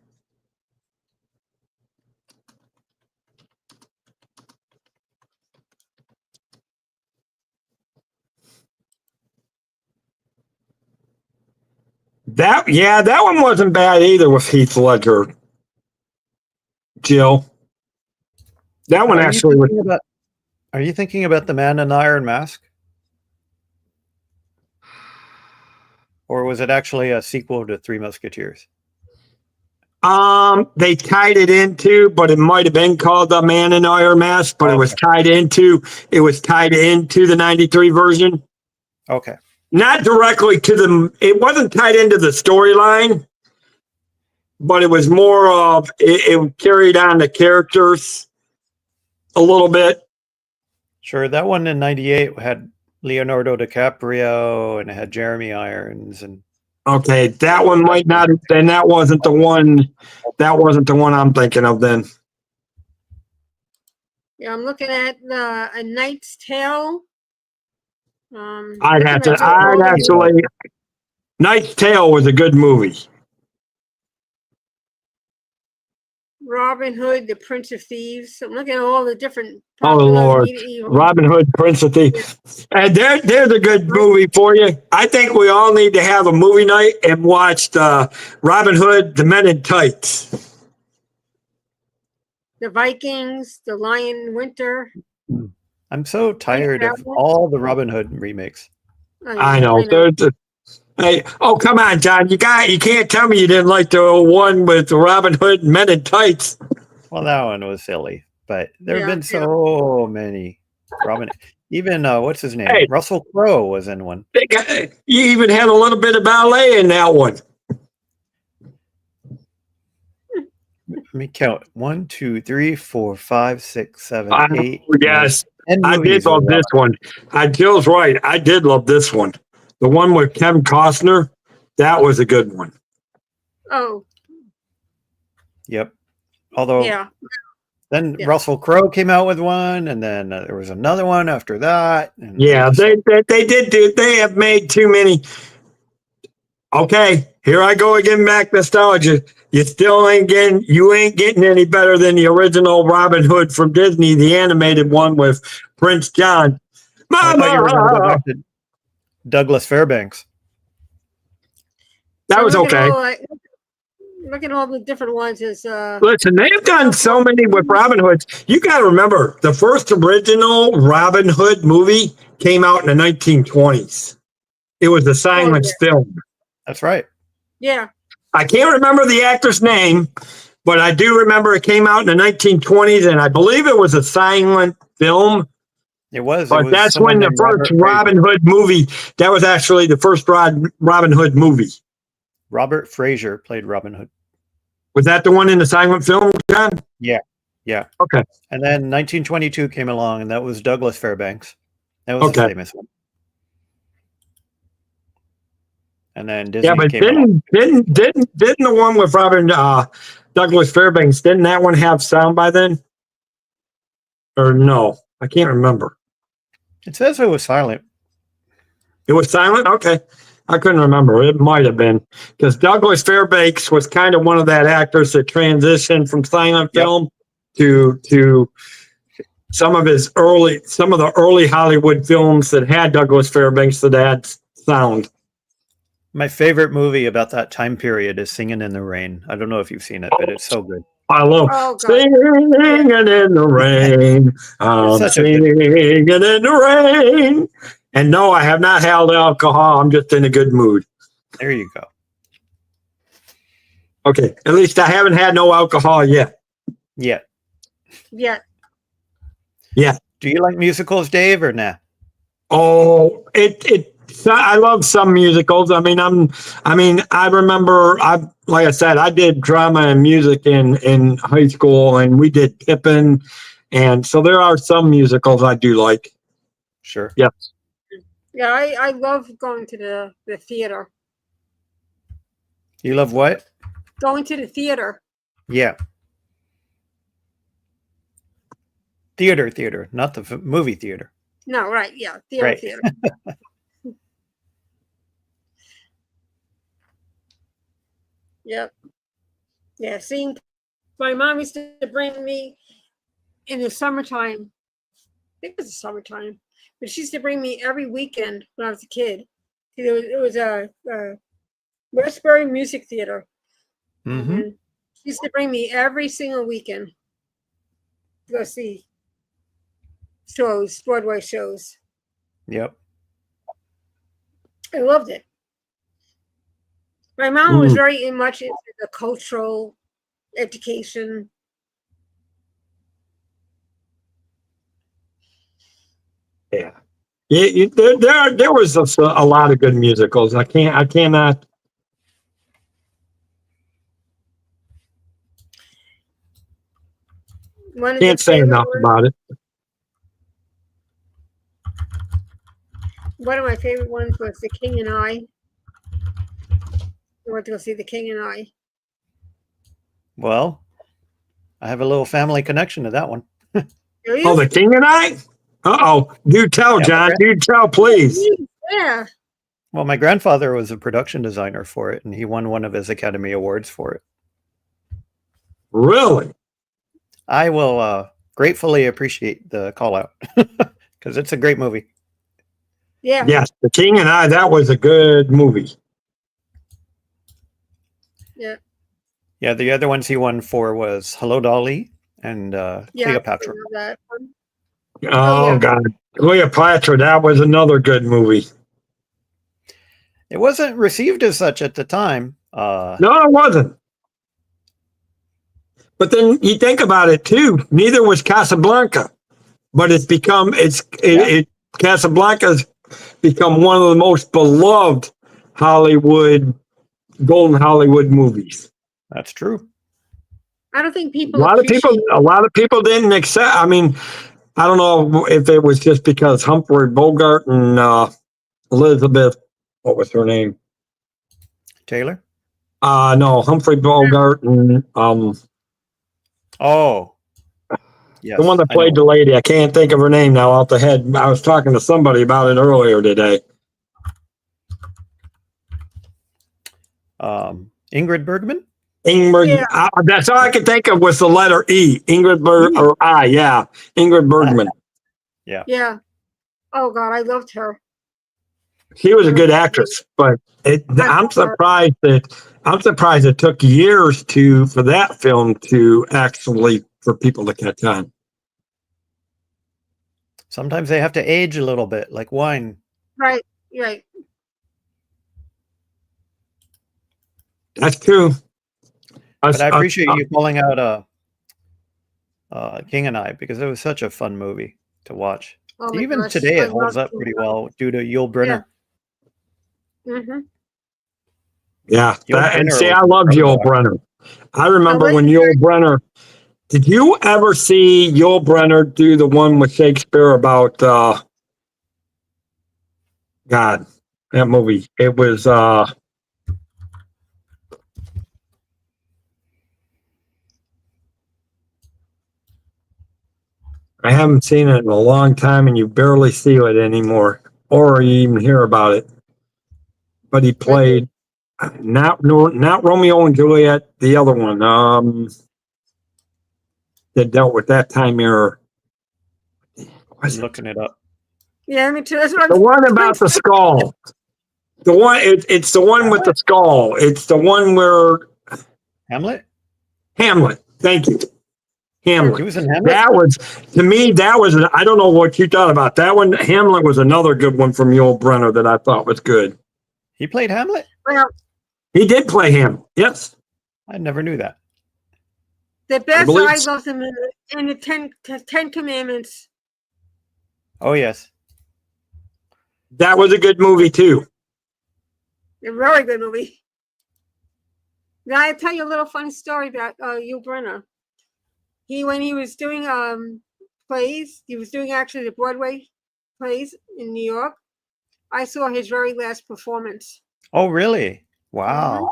That one wasn't bad either with Heath Ledger. Jill. That one actually was. Are you thinking about The Man in the Iron Mask? Or was it actually a sequel to Three Musketeers? They tied it into, but it might have been called The Man in Iron Mask, but it was tied into the 93 version. Okay. Not directly to it wasn't tied into the storyline, but it was more of, it carried on the characters a little bit. Sure. That one in 98 had Leonardo DiCaprio and it had Jeremy Irons and Okay, that one might not. Then that wasn't the one. That wasn't the one I'm thinking of. Then Yeah, I'm looking at A Knight's Tale. I'd actually. Knight's Tale was a good movie. Robin Hood, the Prince of Thieves. I'm looking at all the different. Oh Lord, Robin Hood, Prince of Thieves, and there's a good movie for you. I think we all need to have a movie night and watch Robin Hood, the Men in Tights. The Vikings, The Lion Winter. I'm so tired of all the Robin Hood remakes. I know. Hey, oh come on, John! You can't tell me you didn't like the one with Robin Hood and Men in Tights. Well, that one was silly, but there have been so many Robin. Even what's his name? Hey. Russell Crowe was in one. You even had a little bit of ballet in that one. Let me count. 1, 2, 3, 4, 5, 6, 7, 8. Yes, 10 I did love this one. Jill's right. I did love this one. The one with Kevin Costner, that was a good one. Oh. Yep. Although, then Russell Crowe came out with one, and then there was another one after that. And yeah, they have made too many. Okay, here I go again, back nostalgia. You ain't getting any better than the original Robin Hood from Disney, the animated one with Prince John. Mama! Douglas Fairbanks. That was okay. Look at all the different ones. Listen, they've done so many with Robin Hoods. You got to remember, the first original Robin Hood movie came out in the 1920s. It was a silent film. That's right. Yeah. I can't remember the actor's name, but I do remember it came out in the 1920s, and I believe it was a silent film. It was. But that's when the first Robin Hood movie, that was actually the first Robin Hood movie. Robert Fraser played Robin Hood. Was that the one in the silent film, John? Yeah. Yeah. Okay. And then 1922 came along, and that was Douglas Fairbanks. That was the famous one. And then Disney came didn't the one with Douglas Fairbanks, didn't that one have sound by then? Or no? I can't remember. It says it was silent. It was silent? Okay. I couldn't remember. It might have been. Because Douglas Fairbanks was kind of one of that actors that transitioned from silent film to some of the early Hollywood films that had Douglas Fairbanks that had sound. My favorite movie about that time period is Singing in the Rain. I don't know if you've seen it, but it's so good. I love singing in the rain. Singing in the rain. And no, I have not held alcohol. I'm just in a good mood. There you go. Okay. At least I haven't had no alcohol yet. Yeah. Yeah. Yeah. Do you like musicals, Dave, or nah? Oh, I love some musicals. I remember, like I said, I did drama and music in high school, and we did Pippin, and so there are some musicals I do like. Sure. Yes. Yeah, I love going to the theater. You love what? Going to the theater. Yeah. Theater, not the movie theater. No, right. Yeah. Theater. Yep. Yeah. Seeing my mom used to bring me in the summertime. I think it was the summertime, but she used to bring me every weekend when I was a kid. It was a Westbury Music Theater. Mm-hmm. She used to bring me every single weekend to go see shows, Broadway shows. Yep. I loved it. My mom was very much into the cultural education. Yeah. There was a lot of good musicals. I cannot. Can't say enough about it. One of my favorite ones was The King and I. I went to go see The King and I. Well, I have a little family connection to that one. Oh, The King and I? Uh-oh. Do tell, John. Do tell, please. Yeah. Well, my grandfather was a production designer for it, and he won one of his Academy Awards for it. Really? I will gratefully appreciate the call out because it's a great movie. Yeah. Yes, The King and I, that was a good movie. Yeah. Yeah, the other ones he won for was Hello, Dolly and Cleopatra. That one. Oh, yeah. God. Cleopatra, that was another good movie. It wasn't received as such at the time. No, it wasn't. But then you think about it too. Neither was Casablanca, but Casablanca's become one of the most beloved golden Hollywood movies. That's true. I don't think people. A lot of people didn't accept. I mean, I don't know if it was just because Humphrey Bogart and Elizabeth, what was her name? Taylor? No, Humphrey Bogart and Oh, yes, the one that played the lady. I can't think of her name now off the head. I was talking to somebody about it earlier today. Ingrid Bergman? Ingrid, that's all I could think of was the letter E. Ingrid Ingrid Bergman. Yeah. Yeah. Oh God, I loved her. She was a good actress, but I'm surprised it took years for that film to actually for people to catch on. Sometimes they have to age a little bit, like wine. Right. Right. That's true. But I appreciate you calling out King and I because it was such a fun movie to watch. Oh Even gosh, today, it holds up pretty well due to Yul Brynner. Yeah. Mm-hmm. Yeah, Brynner see, I loved Yul Brynner. I remember when Yul Brynner. Did you ever see Yul Brynner do the one with Shakespeare about God, that movie? It was I haven't seen it in a long time, and you barely see it anymore, or you even hear about it. But he played not Romeo and Juliet, the other one that dealt with that time era. I'm looking it up. Yeah, me too. The one about the skull. The one it's the one with the skull. It's the one where Hamlet. Thank you. Hamlet. He was in Hamlet. That was, to me, I don't know what you thought about that one. Hamlet was another good one from Yul Brynner that I thought was good. He played Hamlet? Well, he did play Hamlet. Yes. I never knew that. The best I loved him in the Ten Commandments. Oh, yes. That was a good movie, too. A very good movie. Now, I'll tell you a little fun story about Yul Brynner. When he was doing plays, he was doing actually the Broadway plays in New York. I saw his very last performance. Oh, really? Wow. Mm-hmm.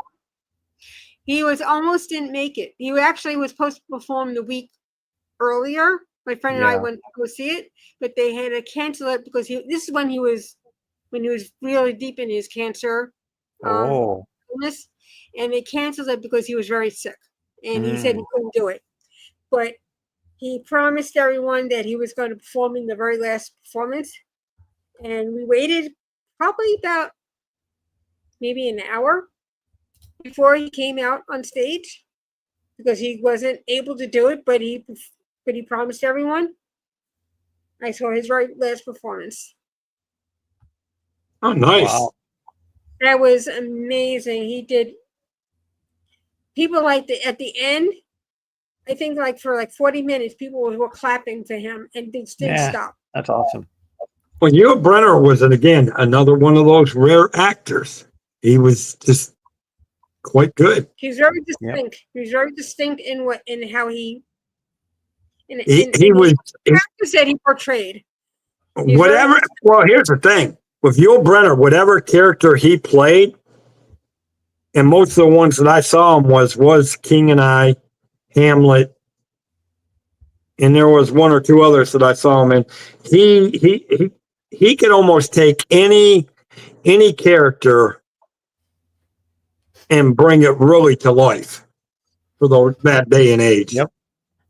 He almost didn't make it. He actually was supposed to perform the week earlier. My friend and I went to go see it, but they had to cancel it because this is when he was really deep in his cancer illness, and they canceled it because he was very sick, and he said he couldn't do it. But he promised everyone that he was going to perform in the very last performance, and we waited probably about maybe an hour before he came out on stage because he wasn't able to do it, but he promised everyone. I saw his very last performance. Oh, nice. Wow. That was amazing. He did. People like at the end. I think like for like 40 minutes, people were clapping to him and things didn't Yeah. stop. That's awesome. Well, Yul Brynner was, again, another one of those rare actors. He was just quite good. He's very distinct. He's very distinct in how he. He was characters that he portrayed. whatever. Well, here's the thing with Yul Brynner, whatever character he played, and most of the ones that I saw him was King and I, Hamlet, and there was one or two others that I saw him in. He could almost take any character and bring it really to life for that day and age. Yep.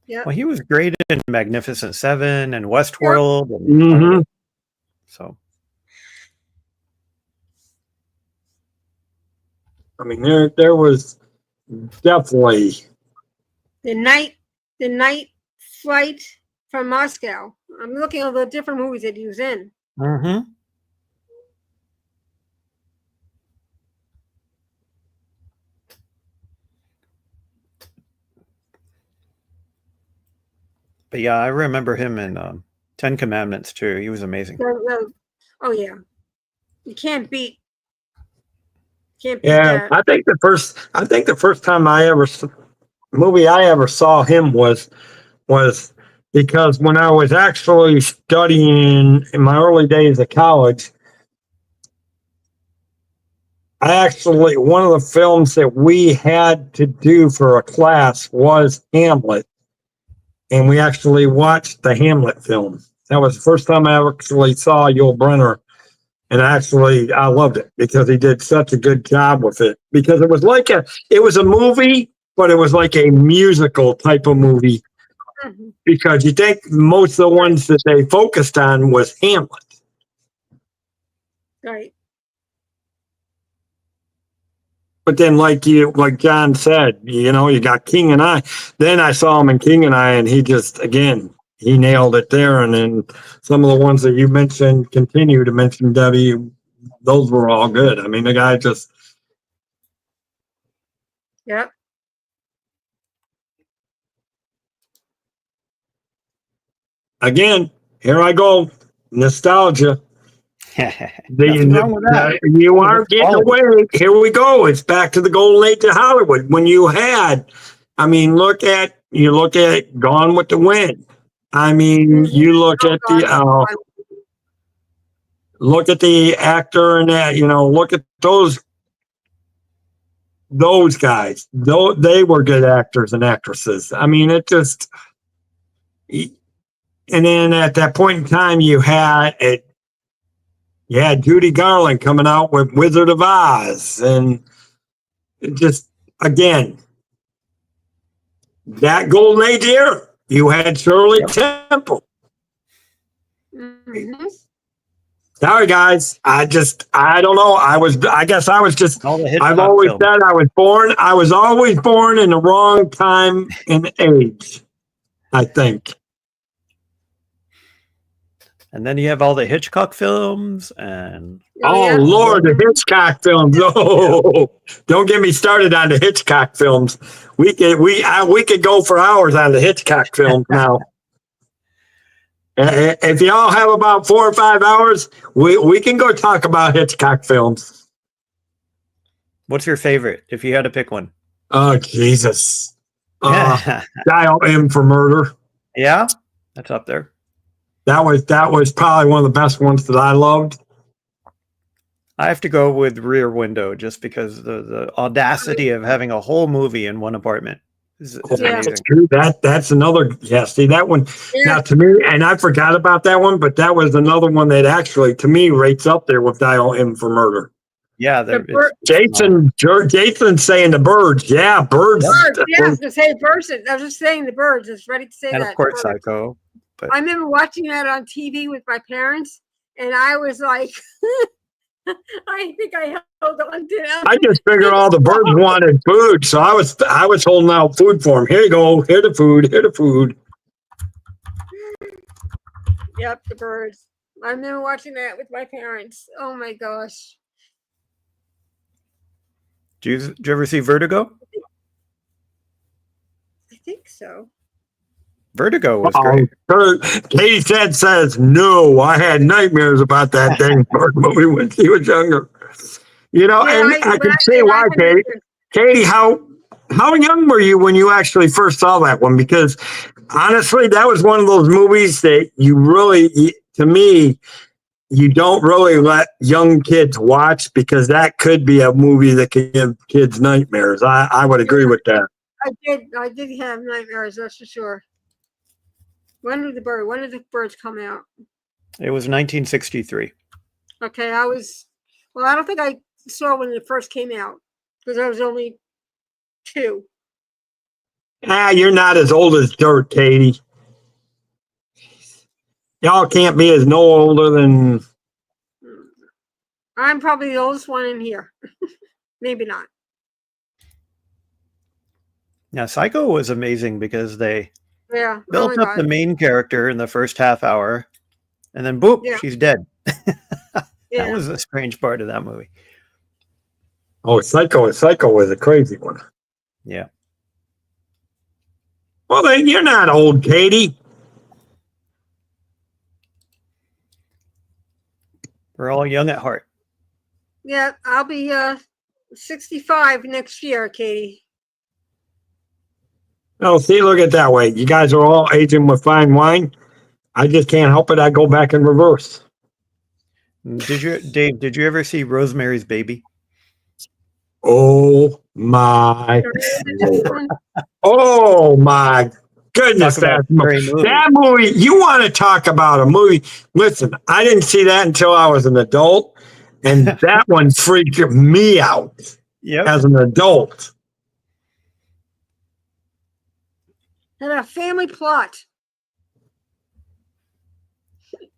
Yeah. Well, he was great in Magnificent Seven and Westworld. And, Mm-hmm. so I mean, there was definitely The night flight from Moscow. I'm looking at the different movies that he was in. mm-hmm. But yeah, I remember him in 10 Commandments too. He was amazing. Oh yeah, you can't beat. Yeah, that. I think the first time movie I ever saw him was because when I was actually studying in my early days of college, one of the films that we had to do for a class was Hamlet, and we actually watched the Hamlet film. That was the first time I actually saw Yul Brynner. And actually, I loved it because he did such a good job with it. Because it was a movie, but it was like a musical type of movie. Mhm. Because you think most of the ones that they focused on was Hamlet. Right. But then, like John said, you got King and I. Then I saw him in King and I, and he just, again, he nailed it there. And then some of the ones that you mentioned, continue to mention, Debbie, those were all good. I mean, the guy just. Yep. Again, here I go. Nostalgia. Nothing wrong with that. You aren't getting away. Here we go. It's back to the golden age of Hollywood. When you had, look at Gone with the Wind. I mean, you look at the actor and that, look at those guys. They were good actors and actresses. I mean, it just, and then at that point in time, you had Judy Garland coming out with Wizard of Oz, and it just, again, that golden age era. You had Shirley Temple. Mm-hmm. Sorry, guys. I don't know. I guess I was just. I've always said I was always born in the wrong time and age, I think. And then you have all the Hitchcock films and. Oh, Lord, the Hitchcock films. Oh, don't get me started on the Hitchcock films. We could go for hours on the Hitchcock films now. If y'all have about 4 or 5 hours, we can go talk about Hitchcock films. What's your favorite, if you had to pick one? Oh, Jesus. Dial M for Murder. Yeah, that's up there. That was probably one of the best ones that I loved. I have to go with Rear Window just because the audacity of having a whole movie in one apartment is amazing. That's another. Yeah, see that one. Yeah. Now to me, and I forgot about that one, but that was another one that actually, to me, rates up there with Dial M for Murder. Yeah, Jason saying the Birds. Yeah, Birds. Birds. Yeah, to say Birds. I was just saying the Birds. It's ready to say and that. Of course, Psycho. But I remember watching that on TV with my parents, and I was like. I think I held on to them. I just figured all the birds wanted food, so I was holding out food for them. Here you go. Here the food. Here the food. Yep, the Birds. I remember watching that with my parents. Oh my gosh. Did you ever see Vertigo? I think so. Vertigo was great. Katie says no. I had nightmares about that dang bird movie when she was younger. You know, Yeah, and I can see and why, Katie. Katie, how young were you when you actually first saw that one? Because honestly, that was one of those movies that to me, you don't really let young kids watch because that could be a movie that could give kids nightmares. I would agree with that. I did have nightmares, that's for sure. When did the birds come out? It was 1963. Okay, I don't think I saw when it first came out because I was only 2. You're not as old as dirt, Katie. Y'all can't be as no older than. I'm probably the oldest one in here. Maybe not. Now, Psycho was amazing because they Yeah. built up the main character in the first half hour, and then boop, she's dead. That was a strange part of that movie. Oh, Psycho was a crazy one. Yeah. Well, then you're not old, Katie. We're all young at heart. Yeah, I'll be 65 next year, Katie. Oh, see, look at it that way. You guys are all aging with fine wine. I just can't help it. I go back in reverse. Dave, did you ever see Rosemary's Baby? Oh my Lord. Oh my goodness. That movie, you want to talk about a movie. Listen, I didn't see that until I was an adult, and that one freaked me out as an adult. And a family plot.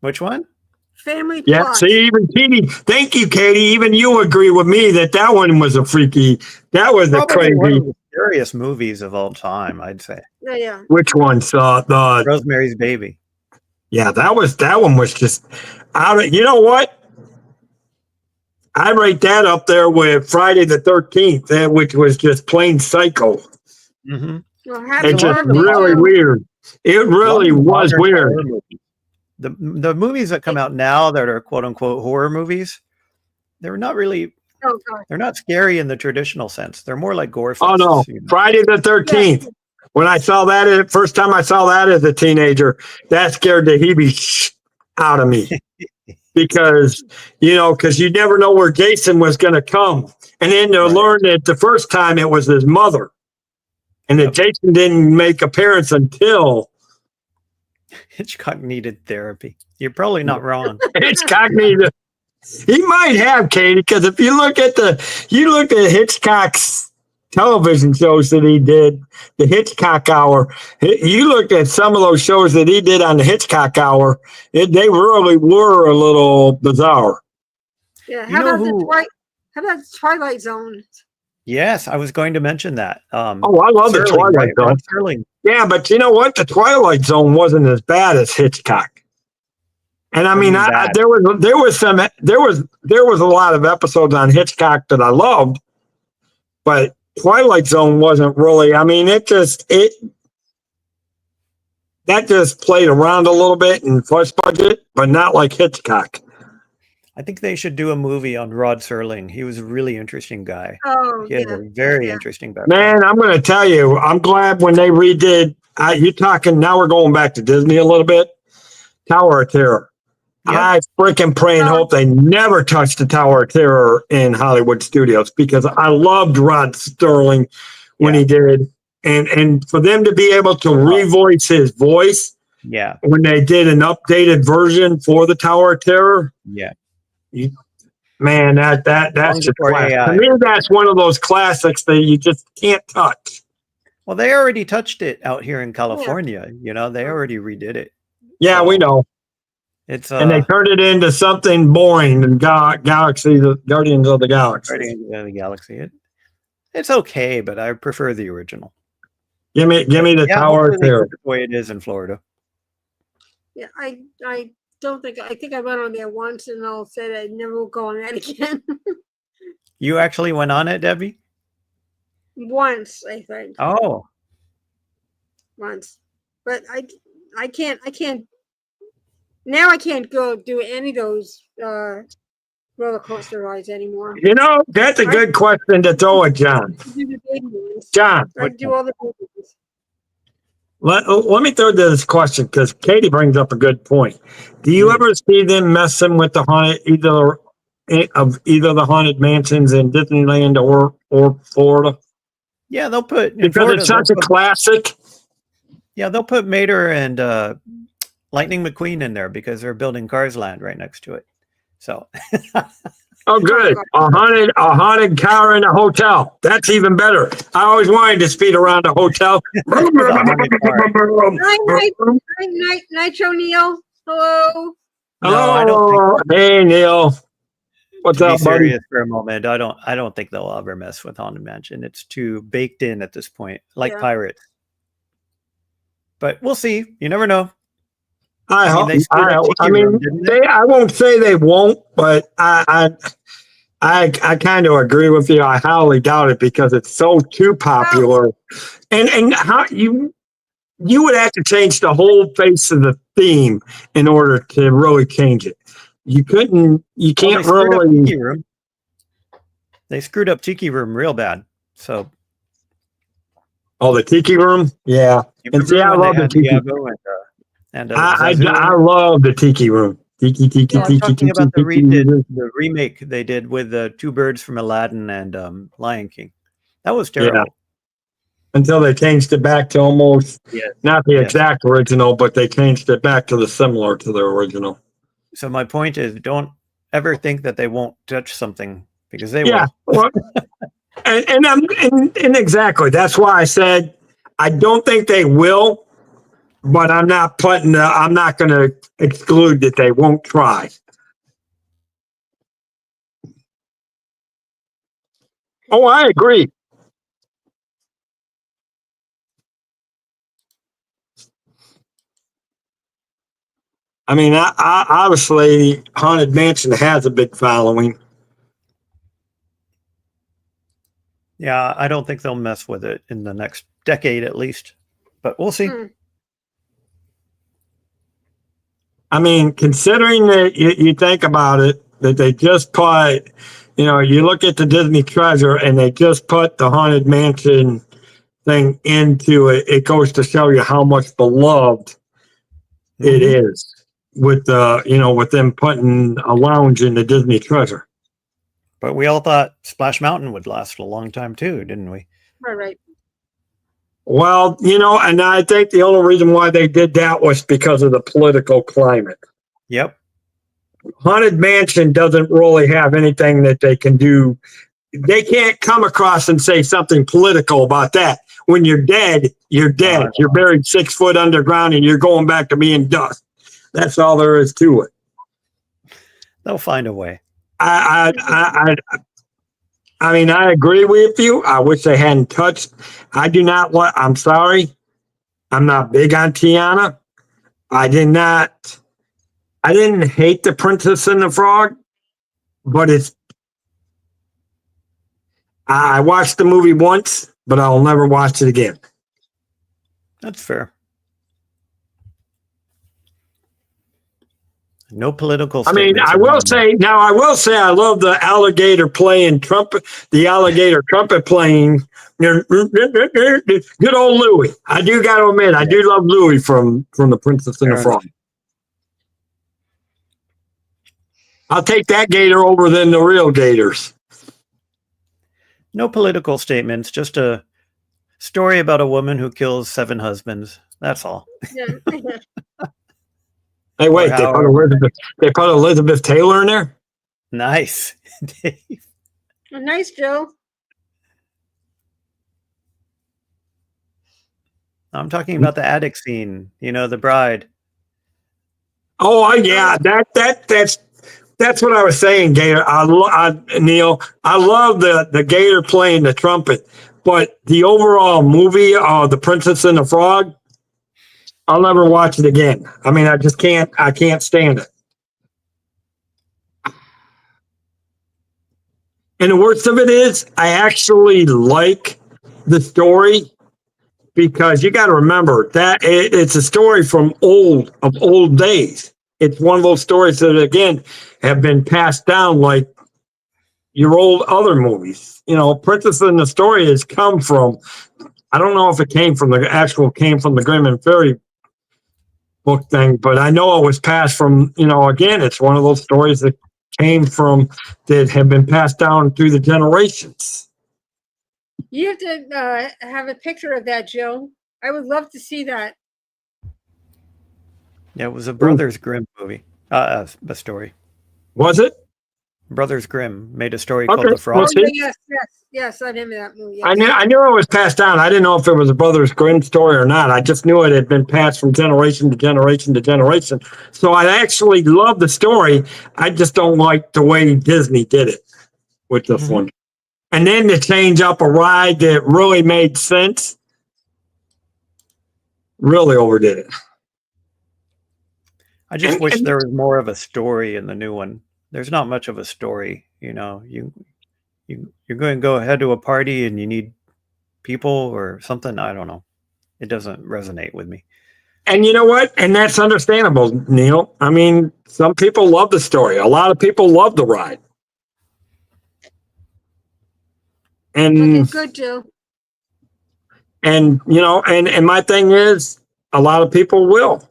Which one? Family plot. Yeah, see, even Katie, thank you, Katie. Even you agree with me that one was a freaky, that was a crazy. One of the scariest movies of all time, I'd say. Yeah. Which one? The Rosemary's Baby. Yeah, that one was just out of, you know what? I rate that up there with Friday the 13th, which was just plain psycho. Mm-hmm. It's just really weird. It really was weird. The movies that come out now that are quote unquote horror movies, they're not really. They're not scary in the traditional sense. They're more like gore fests. Oh no! You know? Friday the 13th. Yeah. When I saw that, first time I saw that as a teenager, that scared the heebie out of me. Because you never know where Jason was going to come, and then to learn that the first time it was his mother, and that Jason didn't make appearance until. Hitchcock needed therapy. You're probably not wrong. Hitchcock needed. He might have, Katie, because if you look at Hitchcock's television shows that he did, the Hitchcock Hour, you looked at some of those shows that he did on the Hitchcock Hour, they really were a little bizarre. Yeah, how about the Twilight Zone? Yes, I was going to mention that. I love the Twilight Zone. Yeah, but you know what? The Twilight Zone wasn't as bad as Hitchcock. And I mean, there was a lot of episodes on Hitchcock that I loved, but Twilight Zone wasn't really. I mean, that just played around a little bit and flush budget, but not like Hitchcock. I think they should do a movie on Rod Serling. He was a really interesting guy. Oh, he had a very interesting background. Man, I'm going to tell you, I'm glad when they redid. You're talking now. We're going back to Disney a little bit. Tower of Terror. Yep. I freaking pray and hope they never touch the Tower of Terror in Hollywood studios because I loved Rod Serling when he did, and for them to be able to revoice his voice. Yeah. When they did an updated version for the Tower of Terror. Yeah. Man, that's just classic. To me, that's one of those classics that you just can't touch. Well, they already touched it out here in California. You know, they already redid it. Yeah, we know. It's and they turned it into something boring and the Guardians of the Galaxy. Guardians of the Galaxy. It's okay, but I prefer the original. Give me the Tower of Terror. The way it is in Florida. Yeah, I don't think I went on there once and I'll say I never will go on that again. You actually went on it, Debbie? once, I think. Oh, Once. But I can't now I can't go do any of those roller coaster rides anymore. You know, that's a good question to throw at John. Do the big ones. John, I do all the big ones. let me throw this question because Katie brings up a good point. Do you ever see them messing with the haunted either the haunted mansions in Disneyland or Florida? yeah, they'll put in Because Florida, it's such a classic. they'll put Mater and Lightning McQueen in there because they're building Cars Land right next to it. So Oh, good. A haunted car in a hotel. That's even better. I always wanted to speed around a hotel. Night, Nitro Neil. Hello. No, I don't think Hello. so. Hey, Neil. What's to be up, buddy? serious for a moment, I don't think they'll ever mess with Haunted Mansion. It's too baked in at this point, like Yeah. Pirates. But we'll see. You never know. I hope. they screwed up Tiki Room, didn't they? I won't say they won't, but I kind of agree with you. I highly doubt it because it's so too popular. And how you would have to change the whole face of the theme in order to really change it. You can't Well, they screwed up really. Tiki Room. They screwed up Tiki Room real bad. So Oh, the Tiki Room? Yeah. you And see, remember I when they love the had Tiki. Diego and I Zazu in I it? love the Tiki Room. Tiki, tiki, No, I'm tiki, talking tiki, about tiki. the remake they did with the two birds from Aladdin and Lion King. That was terrible. Until they changed it back to almost Yes. not the Yes. exact original, but they changed it back to the similar to the original. So my point is, don't ever think that they won't touch something because they Yeah. will. Well, and exactly. That's why I said I don't think they will, but I'm not going to exclude that they won't try. Oh, I agree. I mean, I obviously Haunted Mansion has a big following. Yeah, I don't think they'll mess with it in the next decade at least, but we'll see. I mean, considering that you think about it, that they just put, you look at the Disney Treasure and they just put the Haunted Mansion thing into it. It goes to show you how much beloved it is with with them putting a lounge in the Disney Treasure. But we all thought Splash Mountain would last a long time too, didn't we? Right. Well, and I think the only reason why they did that was because of the political climate. Yep. Haunted Mansion doesn't really have anything that they can do. They can't come across and say something political about that. When you're dead, you're dead. You're buried 6 foot underground and you're going back to being dust. That's all there is to it. They'll find a way. I mean, I agree with you. I wish they hadn't touched. I'm sorry. I'm not big on Tiana. I didn't hate The Princess and the Frog, but I watched the movie once, but I'll never watch it again. That's fair. No political. I mean, I will say I love the alligator playing trumpet, the alligator trumpet playing. Good old Louis. I do got to admit, I do love Louis from The Princess and the Frog. I'll take that gator over than the real gators. No political statements, just a story about a woman who kills 7 husbands. That's all. Yeah. Hey, wait, they put Elizabeth Taylor in there? Nice. Dave. Nice, Joe. I'm talking about the attic scene, the bride. Oh, yeah, that's what I was saying, Gator. Neil, I love the Gator playing the trumpet, but the overall movie, The Princess and the Frog, I'll never watch it again. I mean, I just can't. I can't stand it. And the worst of it is, I actually like the story because you got to remember that it's a story from old days. It's one of those stories that again have been passed down like your old other movies. You know, Princess and the Story has come from. I don't know if it came from the Grimm and Fairy book thing, but I know it was passed from. You know, again, it's one of those stories that that have been passed down through the generations. You have to have a picture of that, Joe. I would love to see that. Yeah, it was a Brothers Grimm movie. A story. Was it? Brothers Grimm made a story Okay, called The Frog. well, see? Yes, I remember that movie. Yes. I knew it was passed down. I didn't know if it was a Brothers Grimm story or not. I just knew it had been passed from generation to generation to generation. So I actually love the story. I just don't like the way Disney did it with this one. And then to change up a ride that really made sense, really overdid it. I just wish there was more of a story in the new one. There's not much of a story, you know. You're going to go head to a party and you need people or something. I don't know. It doesn't resonate with me. And you know what? And that's understandable, Neil. I mean, some people love the story. A lot of people love the ride. And Okay, good, Joe. And you know, and my thing is, a lot of people will.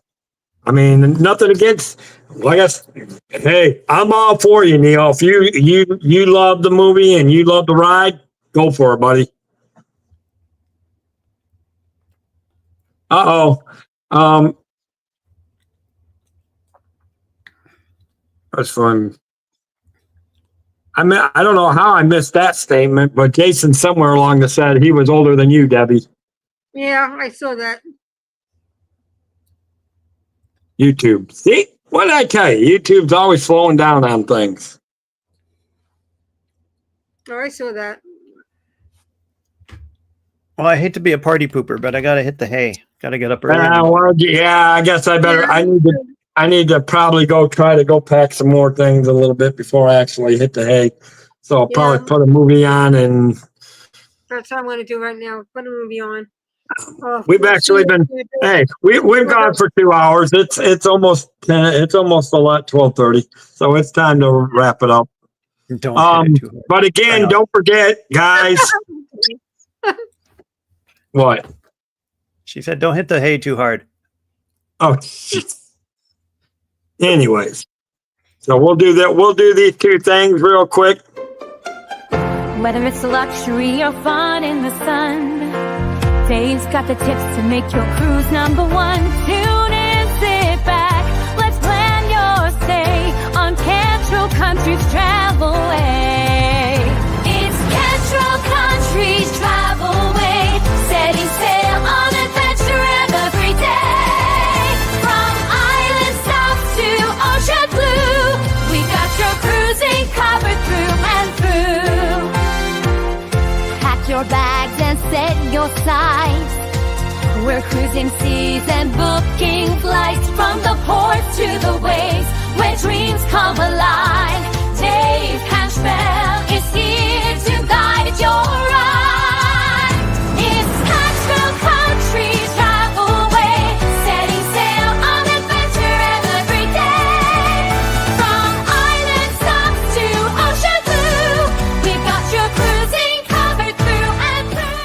I mean, nothing against. Like I said, hey, I'm all for you, Neil. If you love the movie and you love the ride, go for it, buddy. That's fun. I mean, I don't know how I missed that statement, but Jason somewhere along the said he was older than you, Debbie. Yeah, I saw that. YouTube. See, what did I tell you? YouTube's always slowing down on things. Oh, I saw that. Well, I hate to be a party pooper, but I got to hit the hay. Got to get up early. Well, yeah, I guess I better. I need to probably try to go pack some more things a little bit before I actually hit the hay. So I'll probably put a movie on and. That's what I'm going to do right now. Put a movie on. Oh, we've actually been. Hey, we've gone for 2 hours. It's almost 12:30. So it's time to wrap it up. Don't hit it too hard. But again, don't forget, guys. What? She said, "Don't hit the hay too hard." Oh, anyways, so we'll do that. We'll do these two things real quick. Whether it's luxury or fun in the sun, Dave's got the tips to make your cruise #1. Tune in, sit back, let's plan your stay on Cantrell Country's Travel Way. It's Cantrell Country's Travel Way, setting sail on adventure every day. From island south to ocean blue, we got your cruising covered through and through. Pack your bags and set your sights. We're cruising seas and booking flights from the ports to the waves where dreams come alive. Dave Cantrell is here to guide your ride. It's Cantrell Country's Travel Way, setting sail on adventure every day. From island south to ocean blue, we've got your cruising covered through and through.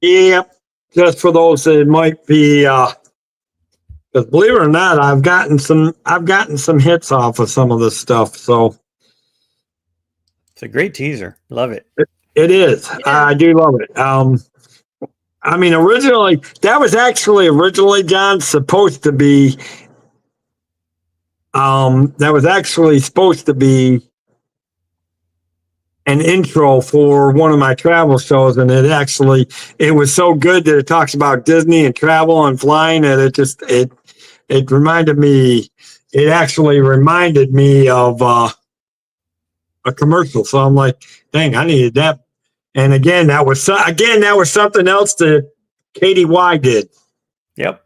Yep, just for those that might be, because believe it or not, I've gotten some hits off of some of this stuff. So It's a great teaser. Love it. it is. I do love it. I mean, originally that was actually John supposed to be. That was actually supposed to be an intro for one of my travel shows, and it was so good that it talks about Disney and travel and flying that it reminded me. It actually reminded me of a commercial. So I'm like, dang, I needed that. And again, that was something else that Katie Y did. Yep.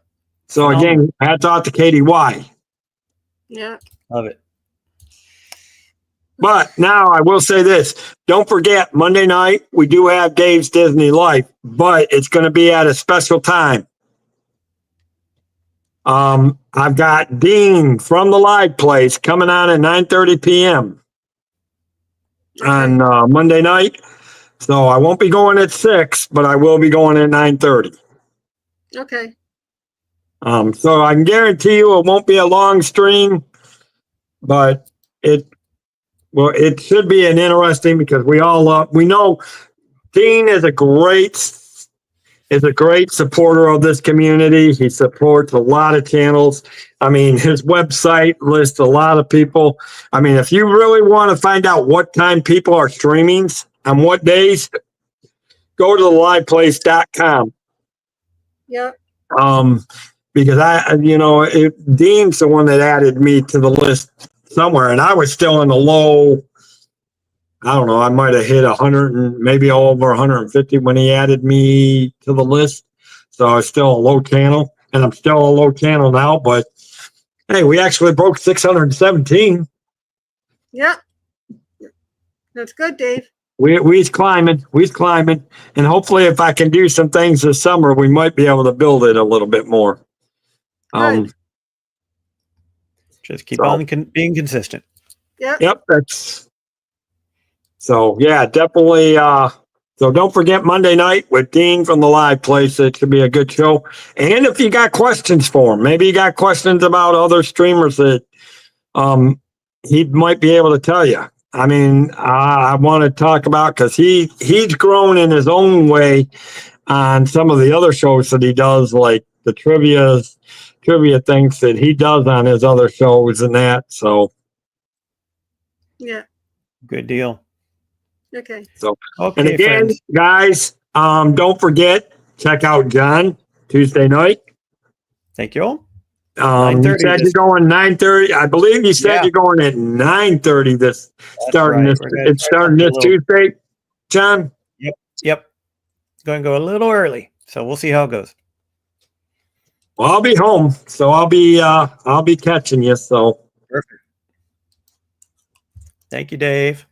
So again, hats off to Katie Y. Yeah. Love it. But now I will say this. Don't forget, Monday night, we do have Dave's Disney Life, but it's going to be at a special time. I've got Dean from the Live Place coming on at 9:30 p.m. on Monday night. So I won't be going at 6, but I will be going at 9:30. Okay. So I can guarantee you it won't be a long stream, but it should be an interesting because we know Dean is a great supporter of this community. He supports a lot of channels. I mean, his website lists a lot of people. I mean, if you really want to find out what time people are streaming on what days, go to theliveplace.com. Yep. Because Dean's the one that added me to the list somewhere, and I was still in the low. I don't know. I might have hit 100 and maybe over 150 when he added me to the list. So I was still a low channel, and I'm still a low channel now. But hey, we actually broke 617. Yep. That's good, Dave. We's climbing, and hopefully, if I can do some things this summer, we might be able to build it a little bit more. Good. Just keep on being consistent. Yep. That's so. Yeah, definitely. So don't forget Monday night with Dean from the Live Place. It should be a good show. And if you got questions for him, maybe you got questions about other streamers that he might be able to tell you. I mean, I want to talk about because he's grown in his own way on some of the other shows that he does, like the trivia things that he does on his other shows and that. So Yeah. Good deal. Okay. So Okay, and again, friends. guys, don't forget, check out John Tuesday night. Thank you all. You 9:30 said this- you're going 9:30. I believe you said Yeah. you're going at 9:30 starting right. this We're gonna it's try starting something this a little- Tuesday, John. Yep. Going to go a little early. So we'll see how it goes. Well, I'll be home, so I'll be catching you. So Perfect. Thank you, Dave.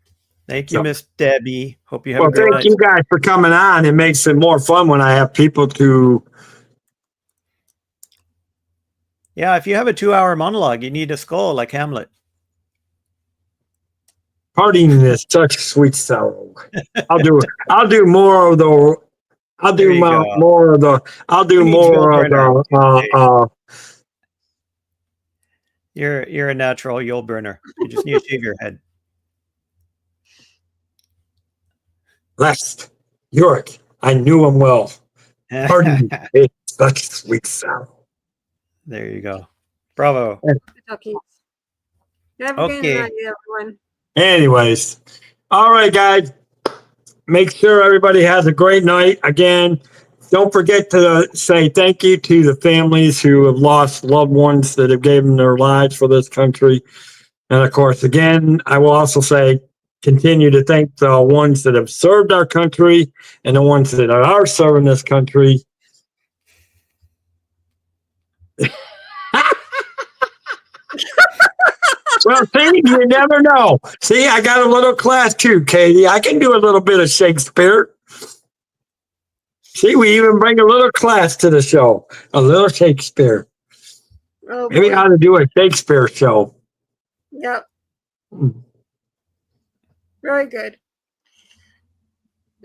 Thank you, So- Miss Debbie. Hope you have well, a great thank night. you guys for coming on. It makes it more fun when I have people to. Yeah, if you have a 2-hour monologue, you need a skull like Hamlet. Partying is such sweet sorrow. I'll do more of the. I'll There do you go. more of the. I'll do You need more Joel of Brenner. the. You're a natural Yul Brynner. You just need to shave your head. Lest York, I knew him well. Pardon me, it's such sweet sorrow. There you go. Bravo. Okay. Have a good Okay. night, everyone. Anyways, all right, guys. Make sure everybody has a great night. Again, don't forget to say thank you to the families who have lost loved ones that have given their lives for this country. And of course, again, I will also say continue to thank the ones that have served our country and the ones that are serving this country. Well, see, you never know. See, I got a little class too, Katie. I can do a little bit of Shakespeare. See, we even bring a little class to the show. A little Shakespeare. Oh, Maybe boy. I ought to do a Shakespeare show. Yep. Very good.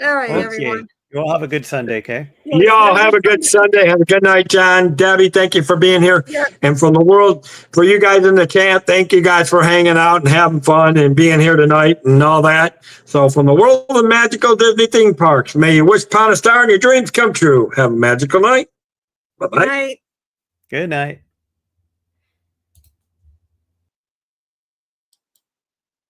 All right, Okay. everyone. You all have a good Sunday, okay? Y'all have a good Sunday. Have a good night, John. Debbie, thank you for being here. Yeah. And from the world, for you guys in the chat, thank you guys for hanging out and having fun and being here tonight and all that. So from the world of magical Disney theme parks, may you wish upon a star and your dreams come true. Have a magical night. Bye-bye. Good night. Good night.